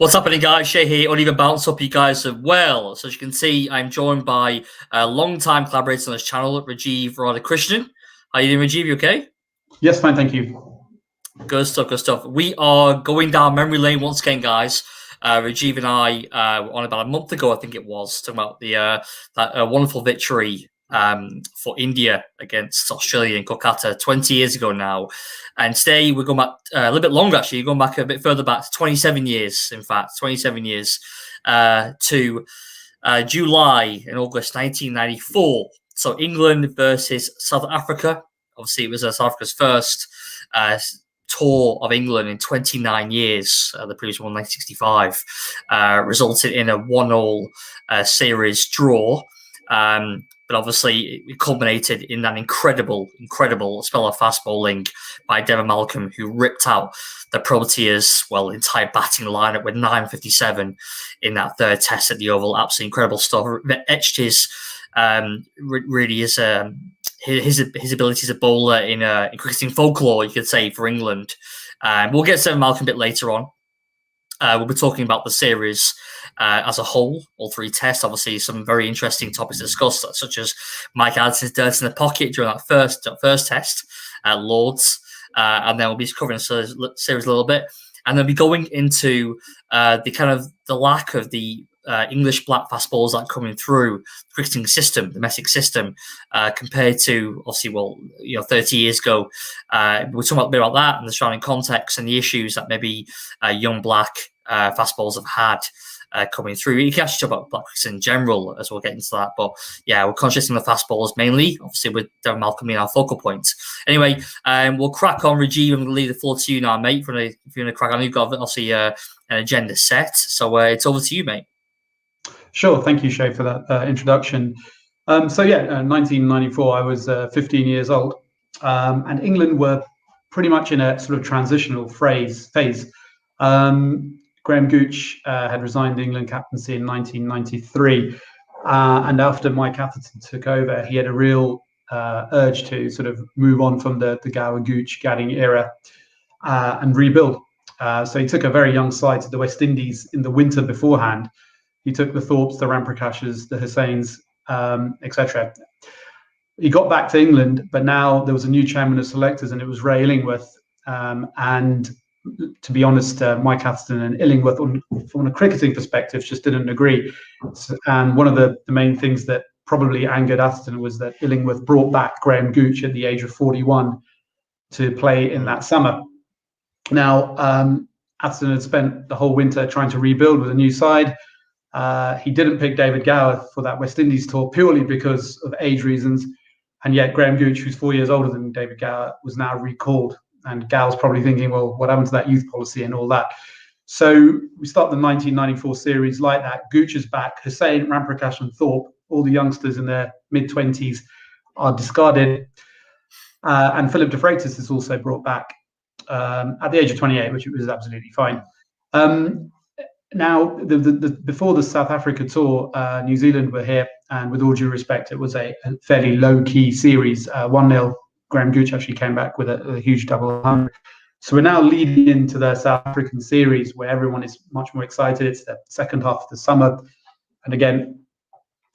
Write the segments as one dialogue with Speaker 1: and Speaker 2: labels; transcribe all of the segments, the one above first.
Speaker 1: What's happening, guys? Shay here. Uneven Bounce. Hope you guys are well. So as you can see, I'm joined by a long-time collaborator on this channel, Rajiv Radhakrishnan. How you doing, Rajiv? You okay?
Speaker 2: Yes, fine, thank you.
Speaker 1: Good stuff, good stuff. We are going down memory lane once again, guys. Rajiv and I, on about a month ago, I think it was, talking about the that wonderful victory for India against Australia in Kolkata 20 years ago now. And today we're going back a little bit longer, actually. You're going back a bit further back, 27 years, in fact, 27 years to July and August 1994. So England versus South Africa. Obviously, it was South Africa's first tour of England in 29 years. The previous one, 1965, resulted in a 1-1 series draw. But obviously, it culminated in that incredible spell of fast bowling by Devon Malcolm, who ripped out the Proteas' entire batting lineup with 957 in that third test at the Oval. Absolutely incredible stuff. Etched his his ability as a bowler in cricketing folklore, you could say, for England. We'll get to Devon Malcolm a bit later on. We'll be talking about the series as a whole, all three tests. Obviously, some very interesting topics to discuss, such as Mike Addison's dirt in the pocket during that first test at Lords. And then we'll be covering the series a little bit. And then we'll be going into the lack of the English black fast balls that are coming through the cricketing system, the domestic system, compared to, obviously, 30 years ago. We're talking a bit about that and the surrounding context and the issues that maybe young black fast balls have had coming through. You can actually talk about black cricket in general as we'll get into that. But yeah, we're concentrating on the fast balls mainly, obviously, with Devon Malcolm being our focal point. Anyway, we'll crack on. Rajiv, I'm going to leave the floor to you now, mate. If you want to crack on, you've got obviously an agenda set. So it's over to you, mate.
Speaker 2: Sure, thank you, Shay, for that introduction. 1994, I was 15 years old, and England were pretty much in a sort of transitional phase. Graham Gooch had resigned the England captaincy in 1993, and after Mike Atherton took over, he had a real urge to sort of move on from the Gower, Gooch, Gadding era and rebuild. So he took a very young side to the West Indies in the winter beforehand. He took the Thorpes, the Ramprakases, the Hussains, etc. He got back to England, but now there was a new chairman of selectors, and it was Ray Illingworth. And to be honest, Mike Atherton and Illingworth, from a cricketing perspective, just didn't agree. And one of the main things that probably angered Atherton was that Illingworth brought back Graham Gooch at the age of 41 to play in that summer. Now, Atherton had spent the whole winter trying to rebuild with a new side. He didn't pick David Gower for that West Indies tour purely because of age reasons, and yet Graham Gooch, who's 4 years older than David Gower, was now recalled, and Gower's probably thinking, well, what happened to that youth policy and all that? So we start the 1994 series like that. Gooch is back. Hussain, Ramprakash and Thorpe, all the youngsters in their mid-20s, are discarded, and Philip de Freitas is also brought back at the age of 28, which was absolutely fine. Now, before the South Africa tour, New Zealand were here, and with all due respect, it was a fairly low-key series. 1-0, Graham Gooch actually came back with a huge double 100. So we're now leading into the South African series, where everyone is much more excited. It's the second half of the summer. And again,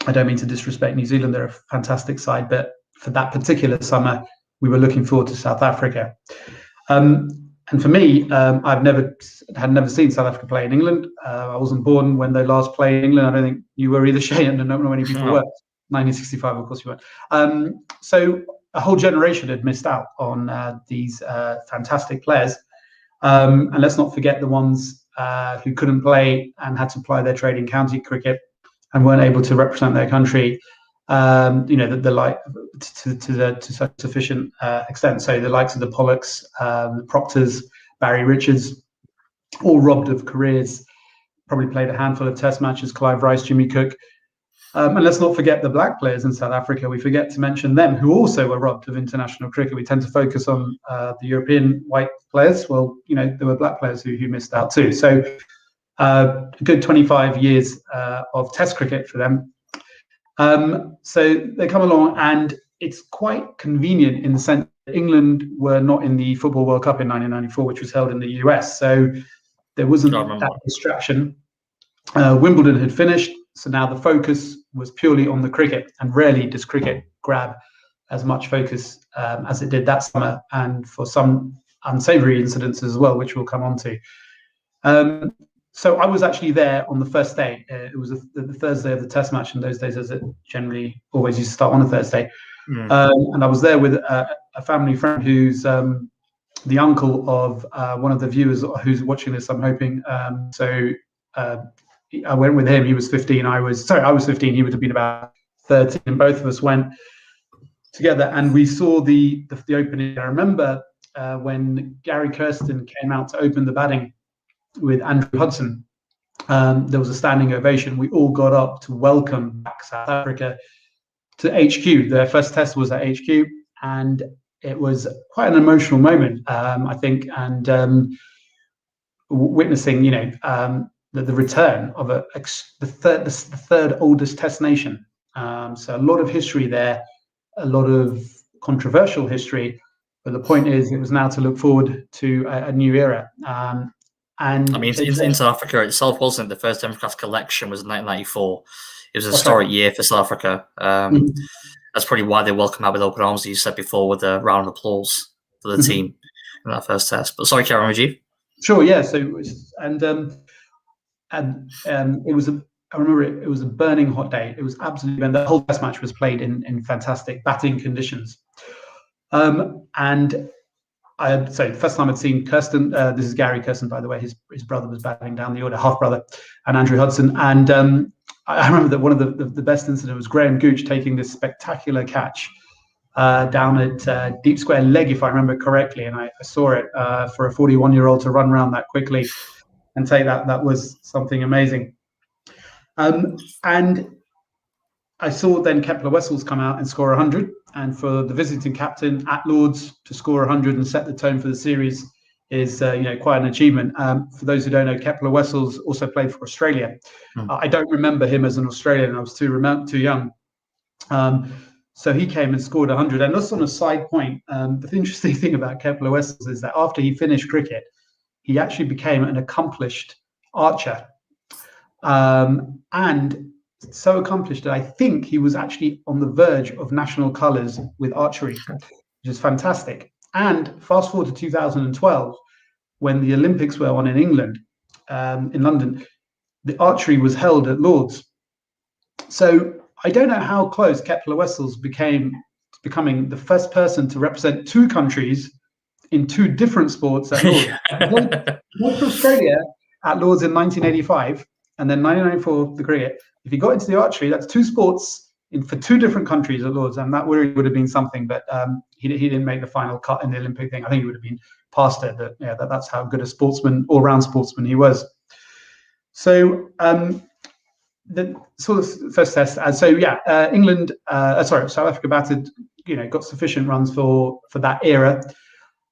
Speaker 2: I don't mean to disrespect New Zealand. They're a fantastic side, but for that particular summer, we were looking forward to South Africa. And for me, I've never seen South Africa play in England. I wasn't born when they last played in England. I don't think you were either, Shay, and I don't know many people were. 1965, of course you weren't. So a whole generation had missed out on these fantastic players. And let's not forget the ones who couldn't play and had to ply their trade in county cricket and weren't able to represent their country. The like to such sufficient extent. So the likes of the Pollocks, the Proctors, Barry Richards, all robbed of careers, probably played a handful of test matches, Clive Rice, Jimmy Cook. And let's not forget the black players in South Africa. We forget to mention them, who also were robbed of international cricket. We tend to focus on the European white players. Well, there were black players who missed out too. So a good 25 years of test cricket for them. So they come along, and it's quite convenient in the sense that England were not in the Football World Cup in 1994, which was held in the US. So there wasn't
Speaker 1: I remember.
Speaker 2: that distraction. Wimbledon had finished, so now the focus was purely on the cricket, and rarely does cricket grab as much focus as it did that summer, and for some unsavory incidents as well, which we'll come on to. So I was actually there on the first day. It was the Thursday of the Test match in those days, as it generally always used to start on a Thursday. And I was there with a family friend who's the uncle of one of the viewers who's watching this, I'm hoping. So I went with him. He was 15. I was 15. He would have been about 13. And both of us went together, and we saw the opening. I remember when Gary Kirsten came out to open the batting with Andrew Hudson. There was a standing ovation. We all got up to welcome back South Africa to HQ. Their first test was at HQ, and it was quite an emotional moment, I think, and witnessing, the return of the third oldest Test nation. So a lot of history there, a lot of controversial history, but the point is, it was now to look forward to a new era. And
Speaker 1: I mean, in South Africa itself, wasn't it? The first democratic election was in 1994. It was a historic year for South Africa. That's probably why they welcome out with open arms, as you said before, with a round of applause for the team in that first test. But sorry, Karen, Rajiv.
Speaker 2: Sure, yeah. So it was, it was I remember it was a burning hot day. It was absolutely, and the whole test match was played in fantastic batting conditions. So the first time I'd seen Kirsten, this is Gary Kirsten, by the way, his brother was batting down the order, half brother, and Andrew Hudson. And I remember that one of the best incident was Graham Gooch taking this spectacular catch down at deep square leg, if I remember correctly. And I saw it for a 41-year-old to run around that quickly and take that. That was something amazing. And I saw then Kepler-Wessels come out and score 100, and for the visiting captain at Lords to score 100 and set the tone for the series is quite an achievement. For those who don't know, Kepler-Wessels also played for Australia. I don't remember him as an Australian. I was too young. So he came and scored 100. And just on a side point, the interesting thing about Kepler-Wessels is that after he finished cricket, he actually became an accomplished archer. And so accomplished that I think he was actually on the verge of national colours with archery, which is fantastic. And fast forward to 2012, when the Olympics were on in England, in London, the archery was held at Lords. So I don't know how close Kepler-Wessels becoming the first person to represent two countries in two different sports at Lords. Went to Australia at Lords in 1985, and then 1994 the cricket. If he got into the archery, that's two sports for two different countries at Lords, and that would have been something. But he didn't make the final cut in the Olympic thing. I think he would have been past it. That's how good a sportsman, all-round sportsman, he was. So the sort of first test. England, South Africa batted. Got sufficient runs for that era,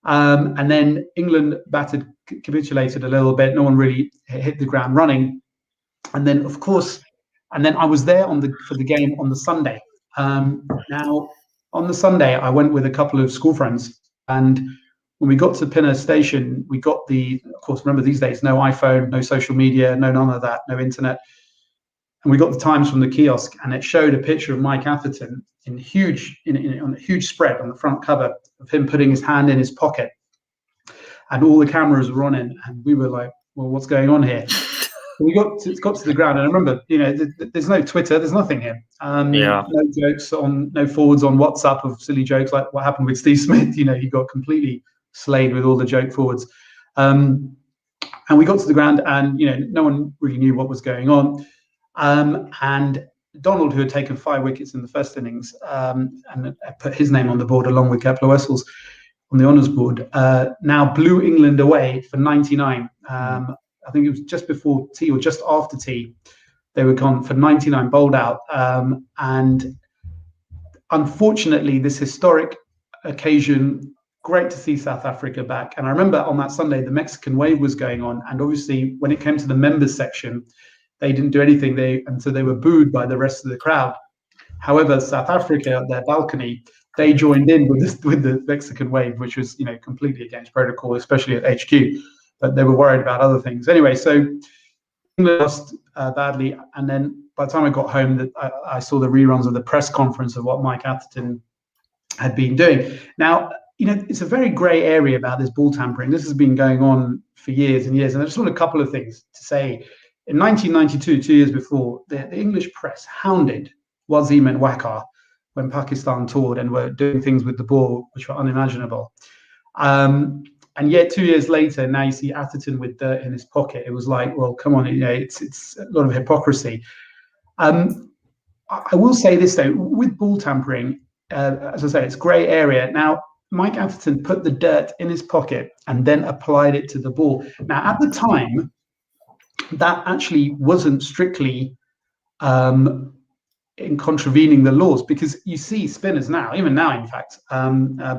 Speaker 2: and then England batted, capitulated a little bit. No one really hit the ground running, and then of course. And then I was there for the game on the Sunday. Now, on the Sunday, I went with a couple of school friends. And when we got to Pinner Station, we got of course, remember these days, no iPhone, no social media, none of that, no internet. And we got the times from the kiosk, and it showed a picture of Mike Atherton on a huge spread on the front cover of him putting his hand in his pocket. And all the cameras were on him. And we were like, well, what's going on here? We got to the ground, and I remember, there's no Twitter, there's nothing here. No jokes no forwards on WhatsApp of silly jokes like what happened with Steve Smith. He got completely slayed with all the joke forwards. And we got to the ground, and no one really knew what was going on. And Donald, who had taken 5 wickets in the first innings, and put his name on the board along with Kepler-Wessels on the honours board, now blew England away for 99. I think it was just before tea or just after tea. They were gone for 99, bowled out. And unfortunately, this historic occasion, great to see South Africa back. And I remember on that Sunday, the Mexican wave was going on. And obviously, when it came to the members section, they didn't do anything until they were booed by the rest of the crowd. However, South Africa, at their balcony, they joined in with the Mexican wave, which was completely against protocol, especially at HQ. but they were worried about other things. Anyway, so England lost badly, and then by the time I got home, I saw the reruns of the press conference of what Mike Atherton had been doing. Now, it's a very grey area about this ball tampering. This has been going on for years and years, and I just want a couple of things to say. In 1992, 2 years before, the English press hounded Wasim and Waqar when Pakistan toured and were doing things with the ball which were unimaginable. And yet 2 years later, now you see Atherton with dirt in his pocket. It was like, well, come on, it's a lot of hypocrisy. I will say this though, with ball tampering, as I say, it's grey area. Now, Mike Atherton put the dirt in his pocket and then applied it to the ball. Now, at the time, that actually wasn't strictly in contravening the laws, because you see spinners now, even now, in fact,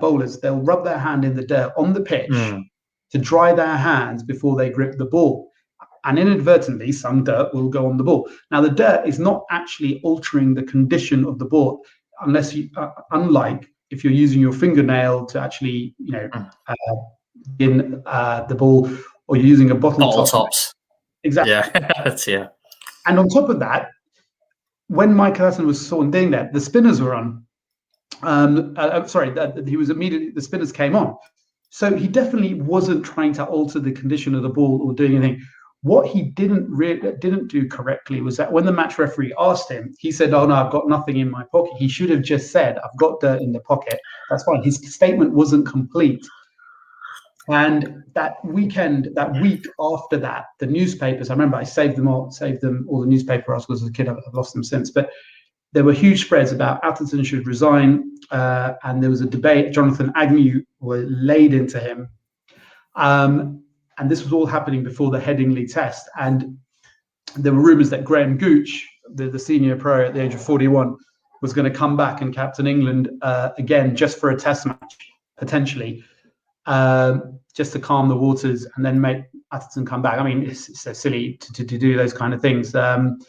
Speaker 2: bowlers, they'll rub their hand in the dirt on the pitch to dry their hands before they grip the ball. And inadvertently, some dirt will go on the ball. Now, the dirt is not actually altering the condition of the ball, unless you, unlike if you're using your fingernail to actually, in the ball, or you're using a bottle
Speaker 1: tops.
Speaker 2: Exactly.
Speaker 1: Yeah. Yeah.
Speaker 2: And on top of that, when Mike Atherton was saw doing that, the spinners were on. The spinners came on. So he definitely wasn't trying to alter the condition of the ball or doing anything. What he didn't do correctly was that when the match referee asked him, he said, "Oh no, I've got nothing in my pocket." He should have just said, "I've got dirt in the pocket." That's fine. His statement wasn't complete. And that week after that, the newspapers, I remember I saved all the newspaper articles as a kid. I've lost them since, but there were huge spreads about Atherton should resign, and there was a debate. Jonathan Agnew was laid into him, and this was all happening before the Headingley Test. And there were rumours that Graham Gooch, the senior pro at the age of 41, was going to come back and captain England again just for a Test match, potentially. Just to calm the waters and then make Atherton come back. I mean, it's so silly to do those kind of things. Just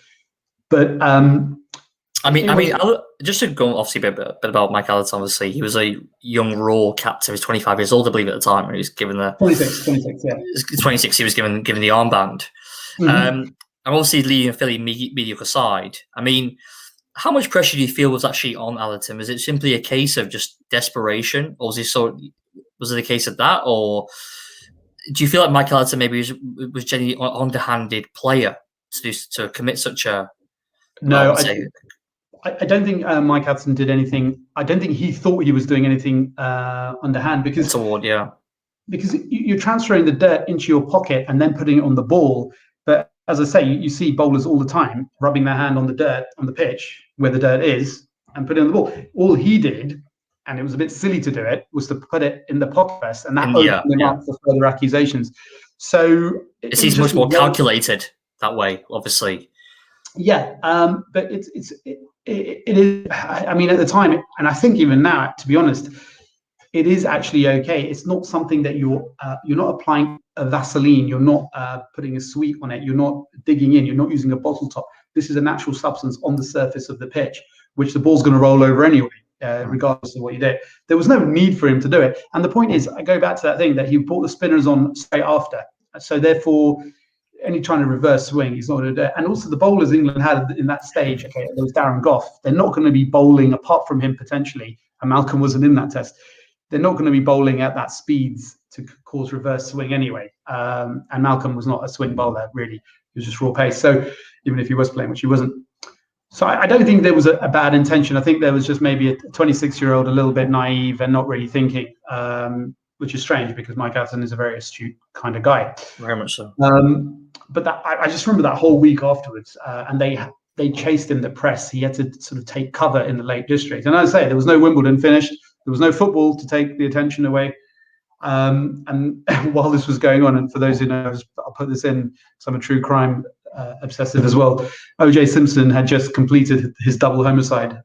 Speaker 2: to go obviously a bit about Mike Atherton. Obviously, he was a young raw captain. He was 25 years old, I believe, at the time. He was given the 26. Yeah, 26. He was given the armband. And obviously leading a fairly mediocre side. I mean, how much pressure do you feel was actually on Atherton? Was it simply a case of just desperation, or was it a case of that, or do you feel like Mike Atherton maybe was genuinely an underhanded player to commit such a? No, I don't think Mike Atherton did anything. I don't think he thought he was doing anything underhand, because you're transferring the dirt into your pocket and then putting it on the ball. But as I say, you see bowlers all the time rubbing their hand on the dirt on the pitch where the dirt is and putting it on the ball. All he did, and it was a bit silly to do it, was to put it in the pocket first, and that opened them up for further accusations. So
Speaker 1: it seems much more calculated that way, obviously.
Speaker 2: Yeah, but it is. I mean, at the time, and I think even now, to be honest, it is actually okay. It's not something that you're not applying a Vaseline. You're not putting a sweet on it. You're not digging in. You're not using a bottle top. This is a natural substance on the surface of the pitch, which the ball's going to roll over anyway. Regardless of what you did, there was no need for him to do it. And the point is, I go back to that thing that he brought the spinners on straight after. So therefore, any trying to reverse swing, he's not going to do it. And also the bowlers England had in that stage, okay, there was Darren Gough. They're not going to be bowling, apart from him potentially, and Malcolm wasn't in that test. They're not going to be bowling at that speeds to cause reverse swing anyway. And Malcolm was not a swing bowler, really. He was just raw pace. So even if he was playing, which he wasn't. So I don't think there was a bad intention. I think there was just maybe a 26-year-old a little bit naive and not really thinking, which is strange because Mike Atherton is a very astute kind of guy.
Speaker 1: Very much so.
Speaker 2: But I just remember that whole week afterwards, and they chased him, the press. He had to sort of take cover in the Lake District. And as I say, there was no Wimbledon finished. There was no football to take the attention away. And while this was going on, and for those who know, I'll put this in, because I'm a true crime obsessive as well. O.J. Simpson had just completed his double homicide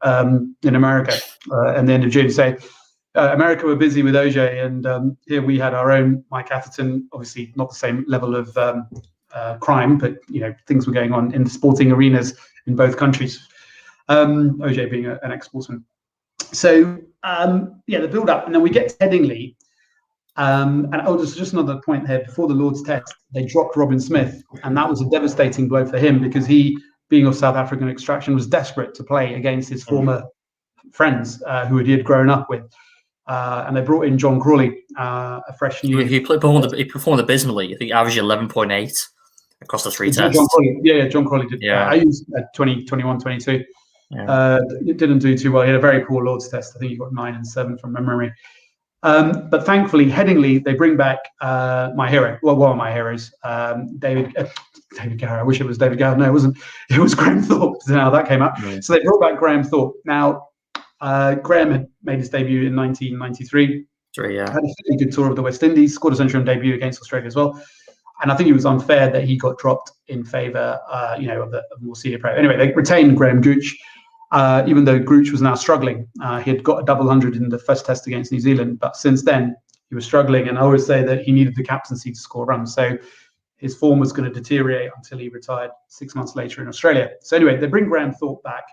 Speaker 2: in America at the end of June. So America were busy with O.J. and here we had our own Mike Atherton. Obviously, not the same level of crime, but things were going on in the sporting arenas in both countries. O.J. being an ex-sportsman. So the build-up, and then we get to Headingley. And there's just another point here. Before the Lord's Test, they dropped Robin Smith, and that was a devastating blow for him because he, being of South African extraction, was desperate to play against his former friends who he had grown up with. And they brought in John Crawley, a fresh new.
Speaker 1: He performed abysmally. I think averaged 11.8 across the three tests.
Speaker 2: John Crawley, John Crawley did.
Speaker 1: Yeah.
Speaker 2: I used 20, 21, 22.
Speaker 1: Yeah.
Speaker 2: It didn't do too well. He had a very poor Lord's Test. I think he got 9 and 7 from memory. But thankfully, Headingley, they bring back my hero. Well, one of my heroes, David Gower. I wish it was David Gower. No, it wasn't. It was Graham Thorpe. Now that came up. Yeah. So they brought back Graham Thorpe. Now, Graham had made his debut in 1993.
Speaker 1: Yeah.
Speaker 2: Had a really good tour of the West Indies. Scored a century on debut against Australia as well. And I think it was unfair that he got dropped in favour, of the more senior player. Anyway, they retained Graham Gooch. Even though Gooch was now struggling. He had got a double hundred in the first test against New Zealand, but since then he was struggling. And I always say that he needed the captaincy to score runs. So his form was going to deteriorate until he retired 6 months later in Australia. So anyway, they bring Graham Thorpe back.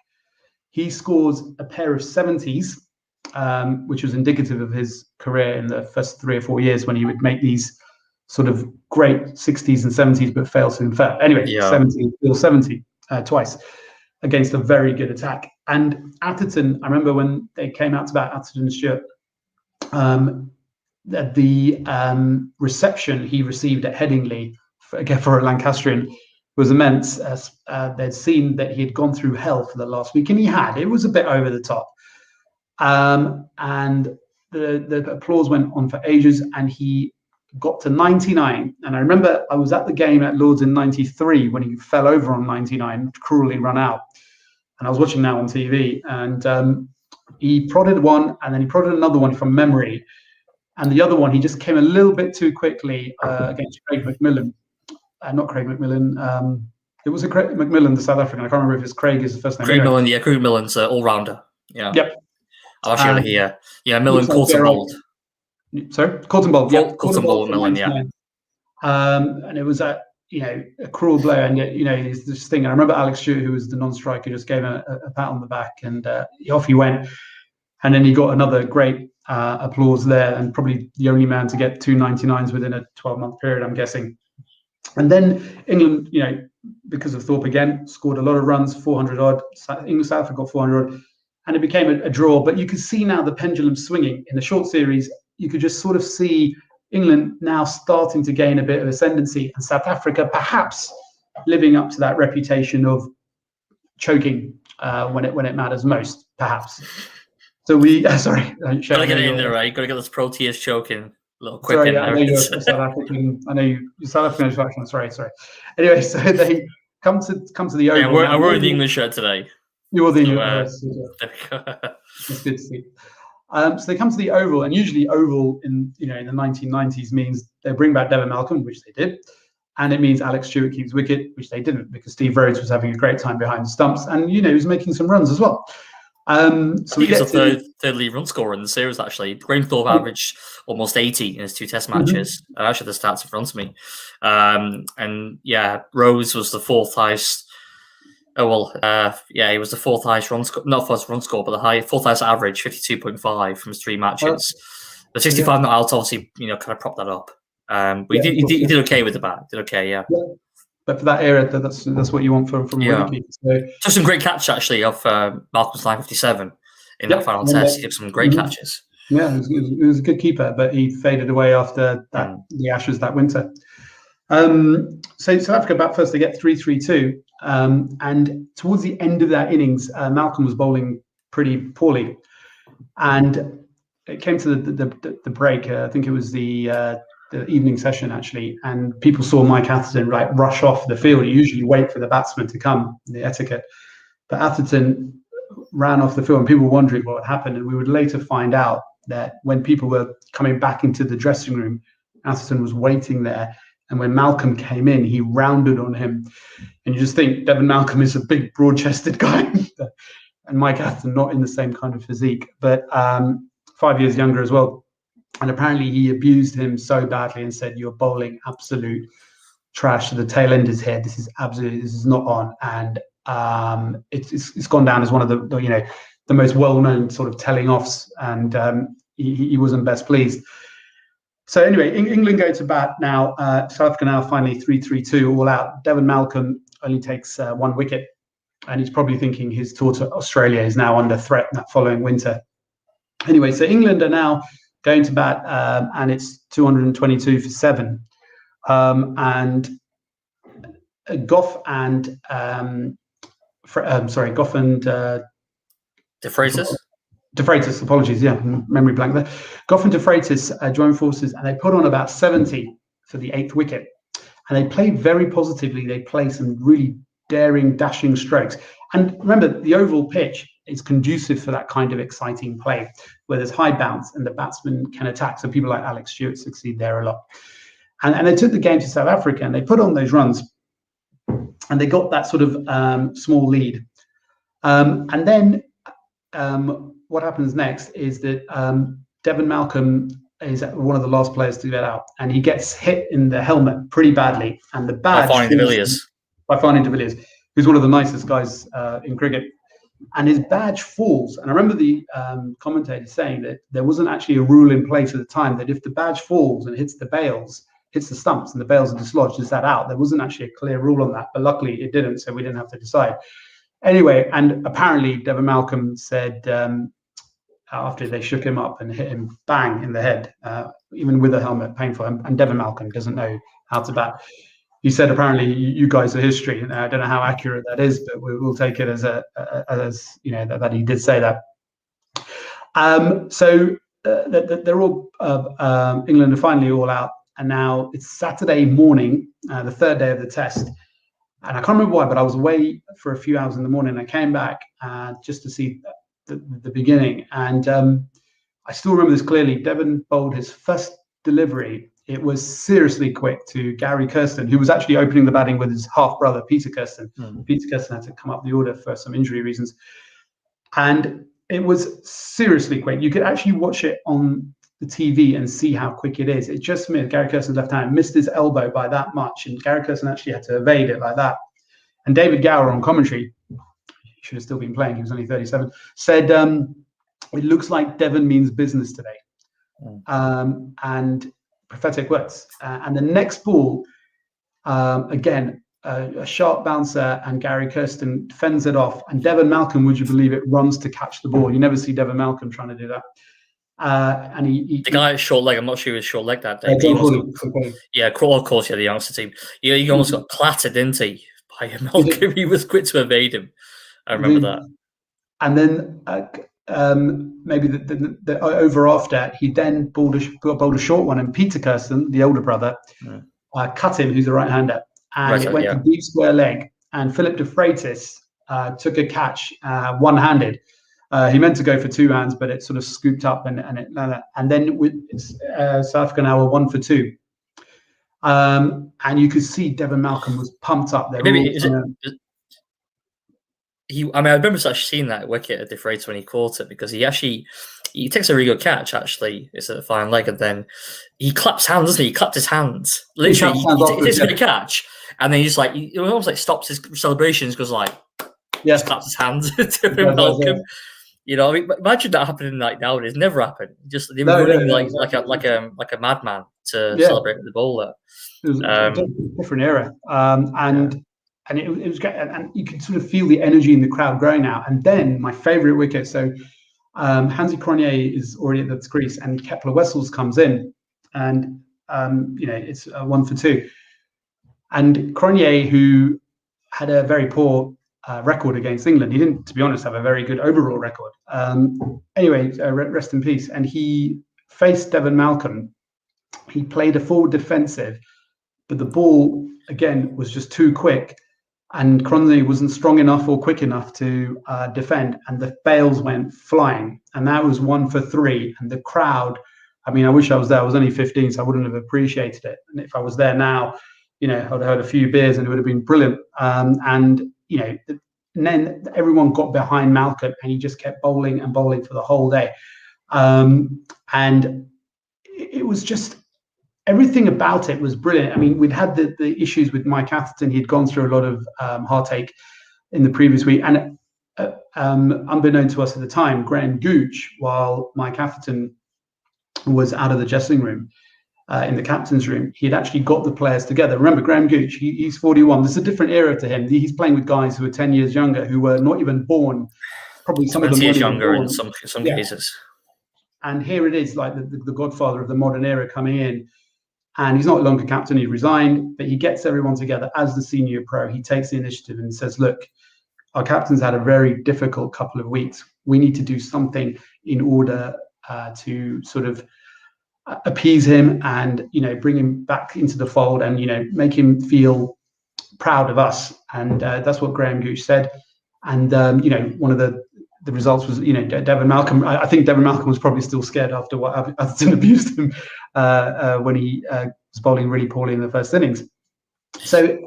Speaker 2: He scores a pair of 70s, which was indicative of his career in the first 3 or 4 years when he would make these sort of great 60s and 70s, but fail to infer. Anyway, 70 twice. Against a very good attack. And Atherton, I remember when they came out to bat, Atherton and Stewart, the reception he received at Headingley for a Lancastrian was immense. They'd seen that he had gone through hell for the last week, and he had. It was a bit over the top. And the applause went on for ages, and he got to 99. And I remember I was at the game at Lord's in 93 when he fell over on 99, cruelly run out. And I was watching now on TV, and he prodded one, and then he prodded another one from memory. And the other one, he just came a little bit too quickly against Craig McMillan. Not Craig McMillan. It was a Craig McMillan, the South African. I can't remember if it's Craig is the first name.
Speaker 1: Craig McMillan's all-rounder. Yeah.
Speaker 2: Yep.
Speaker 1: I'll actually here. Yeah, Millen caught him bold.
Speaker 2: Sorry, caught him bold. Yeah,
Speaker 1: caught him bold, Millen. Yeah.
Speaker 2: And it was a cruel blow, and this thing. And I remember Alex Stewart, who was the non-striker, just gave him a pat on the back, and off he went. And then he got another great applause there, and probably the only man to get 2 99s within a 12-month period, I'm guessing. And then England, because of Thorpe again, scored a lot of runs, 400 odd. South Africa got 400 odd, and it became a draw. But you could see now the pendulum swinging in the short series. You could just sort of see England now starting to gain a bit of ascendancy, and South Africa perhaps living up to that reputation of choking when it matters most, perhaps. So we, sorry.
Speaker 1: Gotta get it in there, right? Gotta get this Proteas choking a little quick.
Speaker 2: Sorry, I know you're South African. I know you're South African instruction. Sorry. Anyway, so they come to the Oval.
Speaker 1: Yeah, I'm wearing the English shirt today.
Speaker 2: You're the English. That's good to see. So they come to the Oval, and usually Oval in the 1990s means they bring back Devon Malcolm, which they did, and it means Alex Stewart keeps wicket, which they didn't, because Steve Rhodes was having a great time behind the stumps, and he was making some runs as well.
Speaker 1: So we get the third lead run scorer in the series. Actually, Graham Thorpe averaged almost 80 in his 2 Test matches. Actually, the stats in front of me, and Rhodes was the 4th highest. He was the 4th highest run score, not first run score, but the 4th highest average, 52.5 from his 3 matches. The 65 not out, obviously, kind of propped that up. But he did okay with the bat. Did okay, yeah.
Speaker 2: But for that era, that's what you want from wicketkeeper. So.
Speaker 1: Took some great catch actually off Malcolm's line 57 in that final test. He took some great catches.
Speaker 2: Yeah, it was a good keeper, but he faded away after the Ashes that winter. So South Africa bat first, they get 3-3-2. And towards the end of that innings, Malcolm was bowling pretty poorly, and it came to the break. I think it was the evening session actually, and people saw Mike Atherton rush off the field. You usually wait for the batsman to come, the etiquette, but Atherton ran off the field, and people were wondering what had happened. And we would later find out that when people were coming back into the dressing room, Atherton was waiting there. And when Malcolm came in, he rounded on him. And you just think Devon Malcolm is a big, broad-chested guy. And Mike Atherton not in the same kind of physique, but 5 years younger as well. And apparently he abused him so badly and said, "You're bowling absolute trash. The tail end is here. This is not on." And it's gone down as one of the most well-known sort of telling offs. And he wasn't best pleased. So anyway, England go to bat now. South Africa now finally 3-3-2 all out. Devon Malcolm only takes 1 wicket, and he's probably thinking his tour to Australia is now under threat that following winter. Anyway, so England are now going to bat, and it's 222 for 7. And Goff and Goff and
Speaker 1: De Freitas.
Speaker 2: De Freitas, apologies, yeah, memory blank there. Goff and De Freitas join forces, and they put on about 70 for the 8th wicket. And they play very positively. They play some really daring, dashing strokes. And remember, the oval pitch is conducive for that kind of exciting play, where there's high bounce and the batsman can attack. So people like Alex Stewart succeed there a lot. And they took the game to South Africa, and they put on those runs, and they got that sort of small lead. And then what happens next is that Devon Malcolm is one of the last players to get out, and he gets hit in the helmet pretty badly. And the badge
Speaker 1: by
Speaker 2: Finding de Villiers, who's one of the nicest guys in cricket. And his badge falls. And I remember the commentator saying that there wasn't actually a rule in place at the time that if the badge falls and hits the bails, hits the stumps and the bails are dislodged, is that out? There wasn't actually a clear rule on that, but luckily it didn't, so we didn't have to decide. Anyway, and apparently Devon Malcolm said after they shook him up and hit him bang in the head, even with a helmet, painful, and Devon Malcolm doesn't know how to bat. He said, apparently, you guys are history. And I don't know how accurate that is, but we'll take it as that he did say that. So they're all England are finally all out, and now it's Saturday morning, the 3rd day of the test. And I can't remember why, but I was away for a few hours in the morning. I came back just to see the beginning, and I still remember this clearly. Devon bowled his first delivery. It was seriously quick to Gary Kirsten, who was actually opening the batting with his half brother, Peter Kirsten. Peter Kirsten had to come up the order for some injury reasons. And it was seriously quick. You could actually watch it on the TV and see how quick it is. It just missed. Gary Kirsten's left hand missed his elbow by that much, and Gary Kirsten actually had to evade it like that. And David Gower on commentary, he should have still been playing, he was only 37, said, it looks like Devon means business today. And prophetic words. And the next ball, again, a sharp bouncer, and Gary Kirsten fends it off. And Devon Malcolm, would you believe it, runs to catch the ball. You never see Devon Malcolm trying to do that. And the
Speaker 1: guy at short leg, I'm not sure he was short leg that day. Crawl, of course, the youngster team. He almost got clattered, didn't he, by Malcolm? He was quick to evade him. I remember that. And
Speaker 2: then maybe the over after, he then bowled a short one, and Peter Kirsten, the older brother, cut him, who's a right-hander, and it went to deep square leg, and Philip de Freitas took a catch one-handed. He meant to go for 2 hands, but it sort of scooped up, and then with South Africa now were 1 for 2. And you could see Devon Malcolm was pumped up there.
Speaker 1: I remember actually seeing that wicket at De Freitas when he caught it, because he takes a really good catch, actually. It's at the fine leg, and then he claps hands, doesn't he? He clapped his hands. Literally, he takes a catch, and then he just he almost stops his celebrations, because just claps his hands to Malcolm. Imagine that happening nowadays. Never happened. Just they were running like a madman to celebrate the bowler.
Speaker 2: It was a different era, and it was great, and you could sort of feel the energy in the crowd growing out. And then my favourite wicket, so Hansie Cronje is already at the crease, and Kepler Wessels comes in, and it's 1 for 2. And Cronje, who had a very poor record against England, he didn't, to be honest, have a very good overall record. Anyway, rest in peace. And he faced Devon Malcolm. He played a forward defensive, but the ball again was just too quick. And Cronje wasn't strong enough or quick enough to defend, and the bails went flying. And that was 1 for 3. And the crowd, I wish I was there. I was only 15, so I wouldn't have appreciated it. And if I was there now, I'd have had a few beers and it would have been brilliant. And then everyone got behind Malcolm, and he just kept bowling and bowling for the whole day. And it was just, everything about it was brilliant. We'd had the issues with Mike Atherton. He'd gone through a lot of heartache in the previous week. And unbeknown to us at the time, Graham Gooch, while Mike Atherton was out of the dressing room, in the captain's room, he had actually got the players together. Remember, Graham Gooch, he's 41. This is a different era to him. He's playing with guys who are 10 years younger, who were not even born. Probably some of them
Speaker 1: 20 years
Speaker 2: weren't even
Speaker 1: younger
Speaker 2: born.
Speaker 1: in some cases.
Speaker 2: And here it is, like the godfather of the modern era coming in. And he's not longer captain, he resigned, but he gets everyone together as the senior pro. He takes the initiative and says, look, our captain's had a very difficult couple of weeks. We need to do something in order to sort of appease him and, bring him back into the fold and, make him feel proud of us. And that's what Graham Gooch said. And, one of the results was, Devon Malcolm. I think Devon Malcolm was probably still scared after what Atherton abused him when he was bowling really poorly in the first innings. So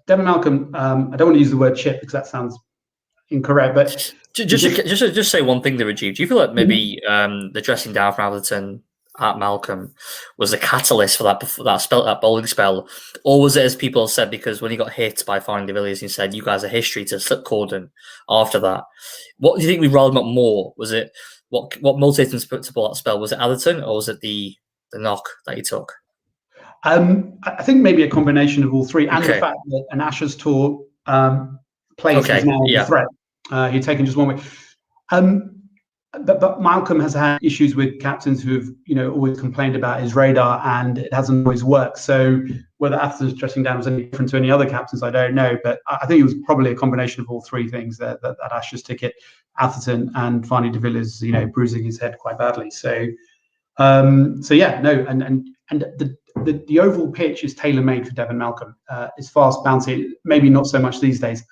Speaker 2: Devon Malcolm, I don't want to use the word chip because that sounds incorrect, but
Speaker 1: just say one thing there, Rajiv. Do you feel like maybe the dressing down from Atherton at Malcolm was a catalyst for that bowling spell, or was it, as people have said, because when he got hit by Fine de Villiers, he said, "You guys are history," to slip Corden after that? What do you think we riled him up more? Was it what motivated him to bowl that spell? Was it Atherton, or was it the knock that he took?
Speaker 2: I think maybe a combination of all three, and the fact that an Ashes tour place was now under threat. He'd taken just 1 week. But Malcolm has had issues with captains who have, always complained about his radar, and it hasn't always worked. So whether Atherton's dressing down was any different to any other captains, I don't know. But I think it was probably a combination of all three things, that Ashes ticket, Atherton, and Fine de Villiers, bruising his head quite badly. So yeah, no, and the oval pitch is tailor made for Devon Malcolm. It's fast, bouncy, maybe not so much these days.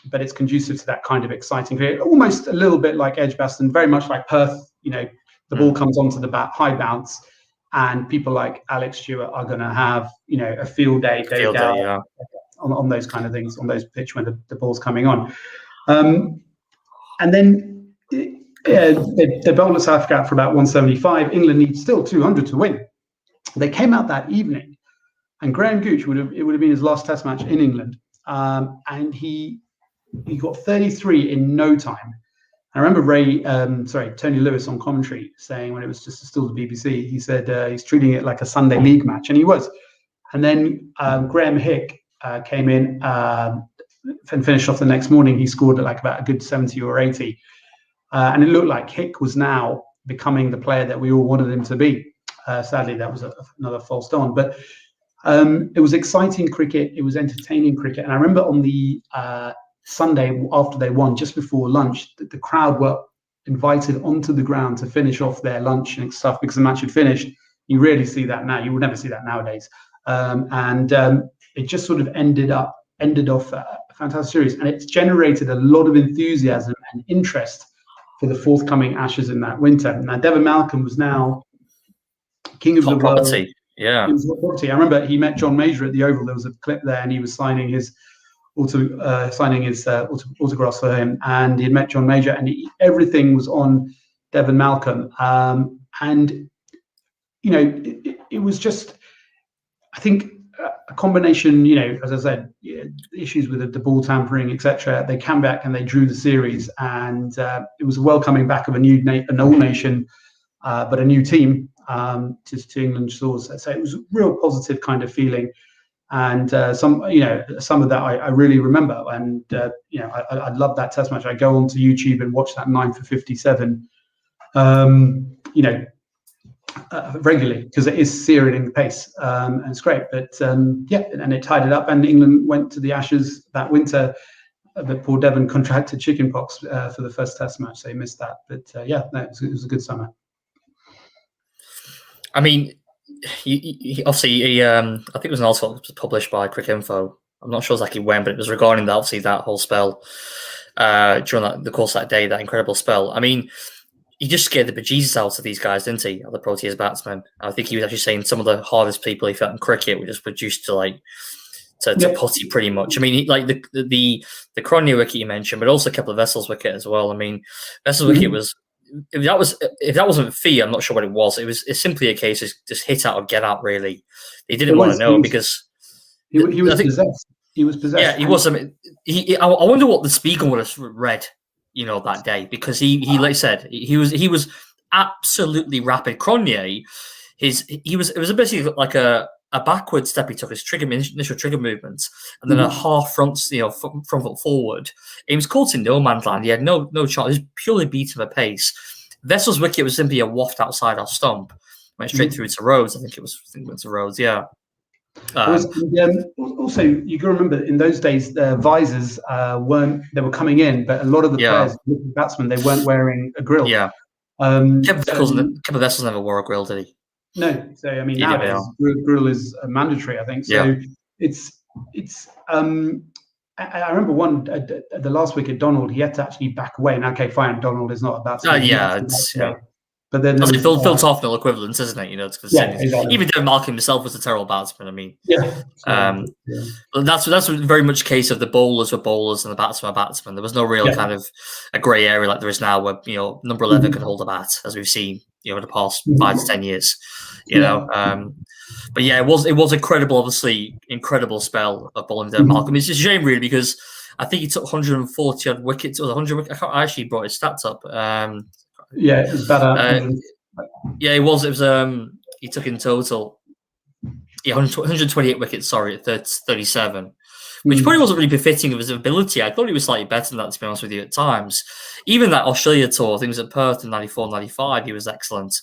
Speaker 2: But it's conducive to that kind of exciting cricket, almost a little bit like Edgbaston, very much like Perth. The ball comes onto the bat, high bounce, and people like Alex Stewart are going to have, a field day on those kind of things, on those pitch when the ball's coming on. And then they bowled at South Africa for about 175. England needs still 200 to win. They came out that evening, and Graham Gooch it would have been his last Test match in England, and he got 33 in no time. I remember Tony Lewis on commentary saying, when it was just still the BBC, he said he's treating it like a Sunday league match, and he was. And then Graham Hick came in and finished off the next morning. He scored at about a good 70 or 80. And it looked like Hick was now becoming the player that we all wanted him to be. Sadly, that was another false dawn. But it was exciting cricket. It was entertaining cricket. And I remember on the Sunday after they won, just before lunch, the crowd were invited onto the ground to finish off their lunch and stuff because the match had finished. You rarely see that now. You would never see that nowadays. And it just sort of ended off a fantastic series. And it's generated a lot of enthusiasm and interest for the forthcoming Ashes in that winter. Now, Devon Malcolm was now king of the world.
Speaker 1: Property. Yeah.
Speaker 2: He was property. I remember he met John Major at the Oval. There was a clip there, and he was signing his autographs for him, and he had met John Major, and everything was on Devon Malcolm. And it was just, I think, a combination. As I said, issues with the ball tampering, etc. They came back and they drew the series, and it was a welcoming back of an old nation, but a new team to England's shores. So it was a real positive kind of feeling. And some of that I really remember, and I love that Test match. I go onto YouTube and watch that 9 for 57, regularly, because it is searing in the pace, and it's great. But and it tied it up, and England went to the Ashes that winter. But poor Devon contracted chickenpox for the first Test match, so he missed that. But it was a good summer.
Speaker 1: I mean, obviously, I think it was an article published by Cricket Info. I'm not sure exactly when, but it was regarding that, obviously, that whole spell during the course of that day, that incredible spell. I mean, he just scared the bejesus out of these guys, didn't he? The Proteas batsmen. I think he was actually saying some of the hardest people he felt in cricket were just reduced to putty, pretty much. I mean, the Cronje wicket you mentioned, but also a couple of Vessel's wicket as well. I mean, Vessel's wicket was. If that wasn't fee, I'm not sure what it was. It's simply a case of just hit out or get out. Really, they didn't want to know because
Speaker 2: he was possessed. He was possessed.
Speaker 1: Yeah, he was. I wonder what the Spiegel would have read, that day, because he like I said, he was absolutely rapid. Cronje, it was basically like a backward step he took, his initial trigger movement, and then a half front, front foot forward. He was caught in no man's land. He had no chance. He was purely beaten of a pace. Vessel's wicket was simply a waft outside our stump. Went straight through to Rhodes. I think it went to Rhodes. Yeah.
Speaker 2: Also, you can remember in those days, the visors they were coming in, but a lot of the players, batsmen, they weren't wearing a grill.
Speaker 1: Yeah. Kevin Vessels never wore a grill, did he?
Speaker 2: No. So I mean, nowadays grill is mandatory, I think. So it's. I remember the last week at Donald, he had to actually back away. And okay, fine, Donald is not a batsman. But then
Speaker 1: Phil Tofnell equivalent, isn't it? Exactly. Even though Malcolm himself was a terrible batsman, I mean, that's very much a case of the bowlers were bowlers and the batsmen were batsmen. There was no real kind of a grey area like there is now, where number 11 can hold a bat, as we've seen in the past 5 to 10 years. But yeah, it was obviously incredible spell of bowling down Malcolm. It's a shame really, because I think he took 140 odd wickets. It was 100. I actually brought his stats up.
Speaker 2: It was better.
Speaker 1: It was. He took in total 128 wickets. Sorry, at 37, which probably wasn't really befitting of his ability. I thought he was slightly better than that, to be honest with you, at times. Even that Australia tour, things at Perth in 94, 95, he was excellent.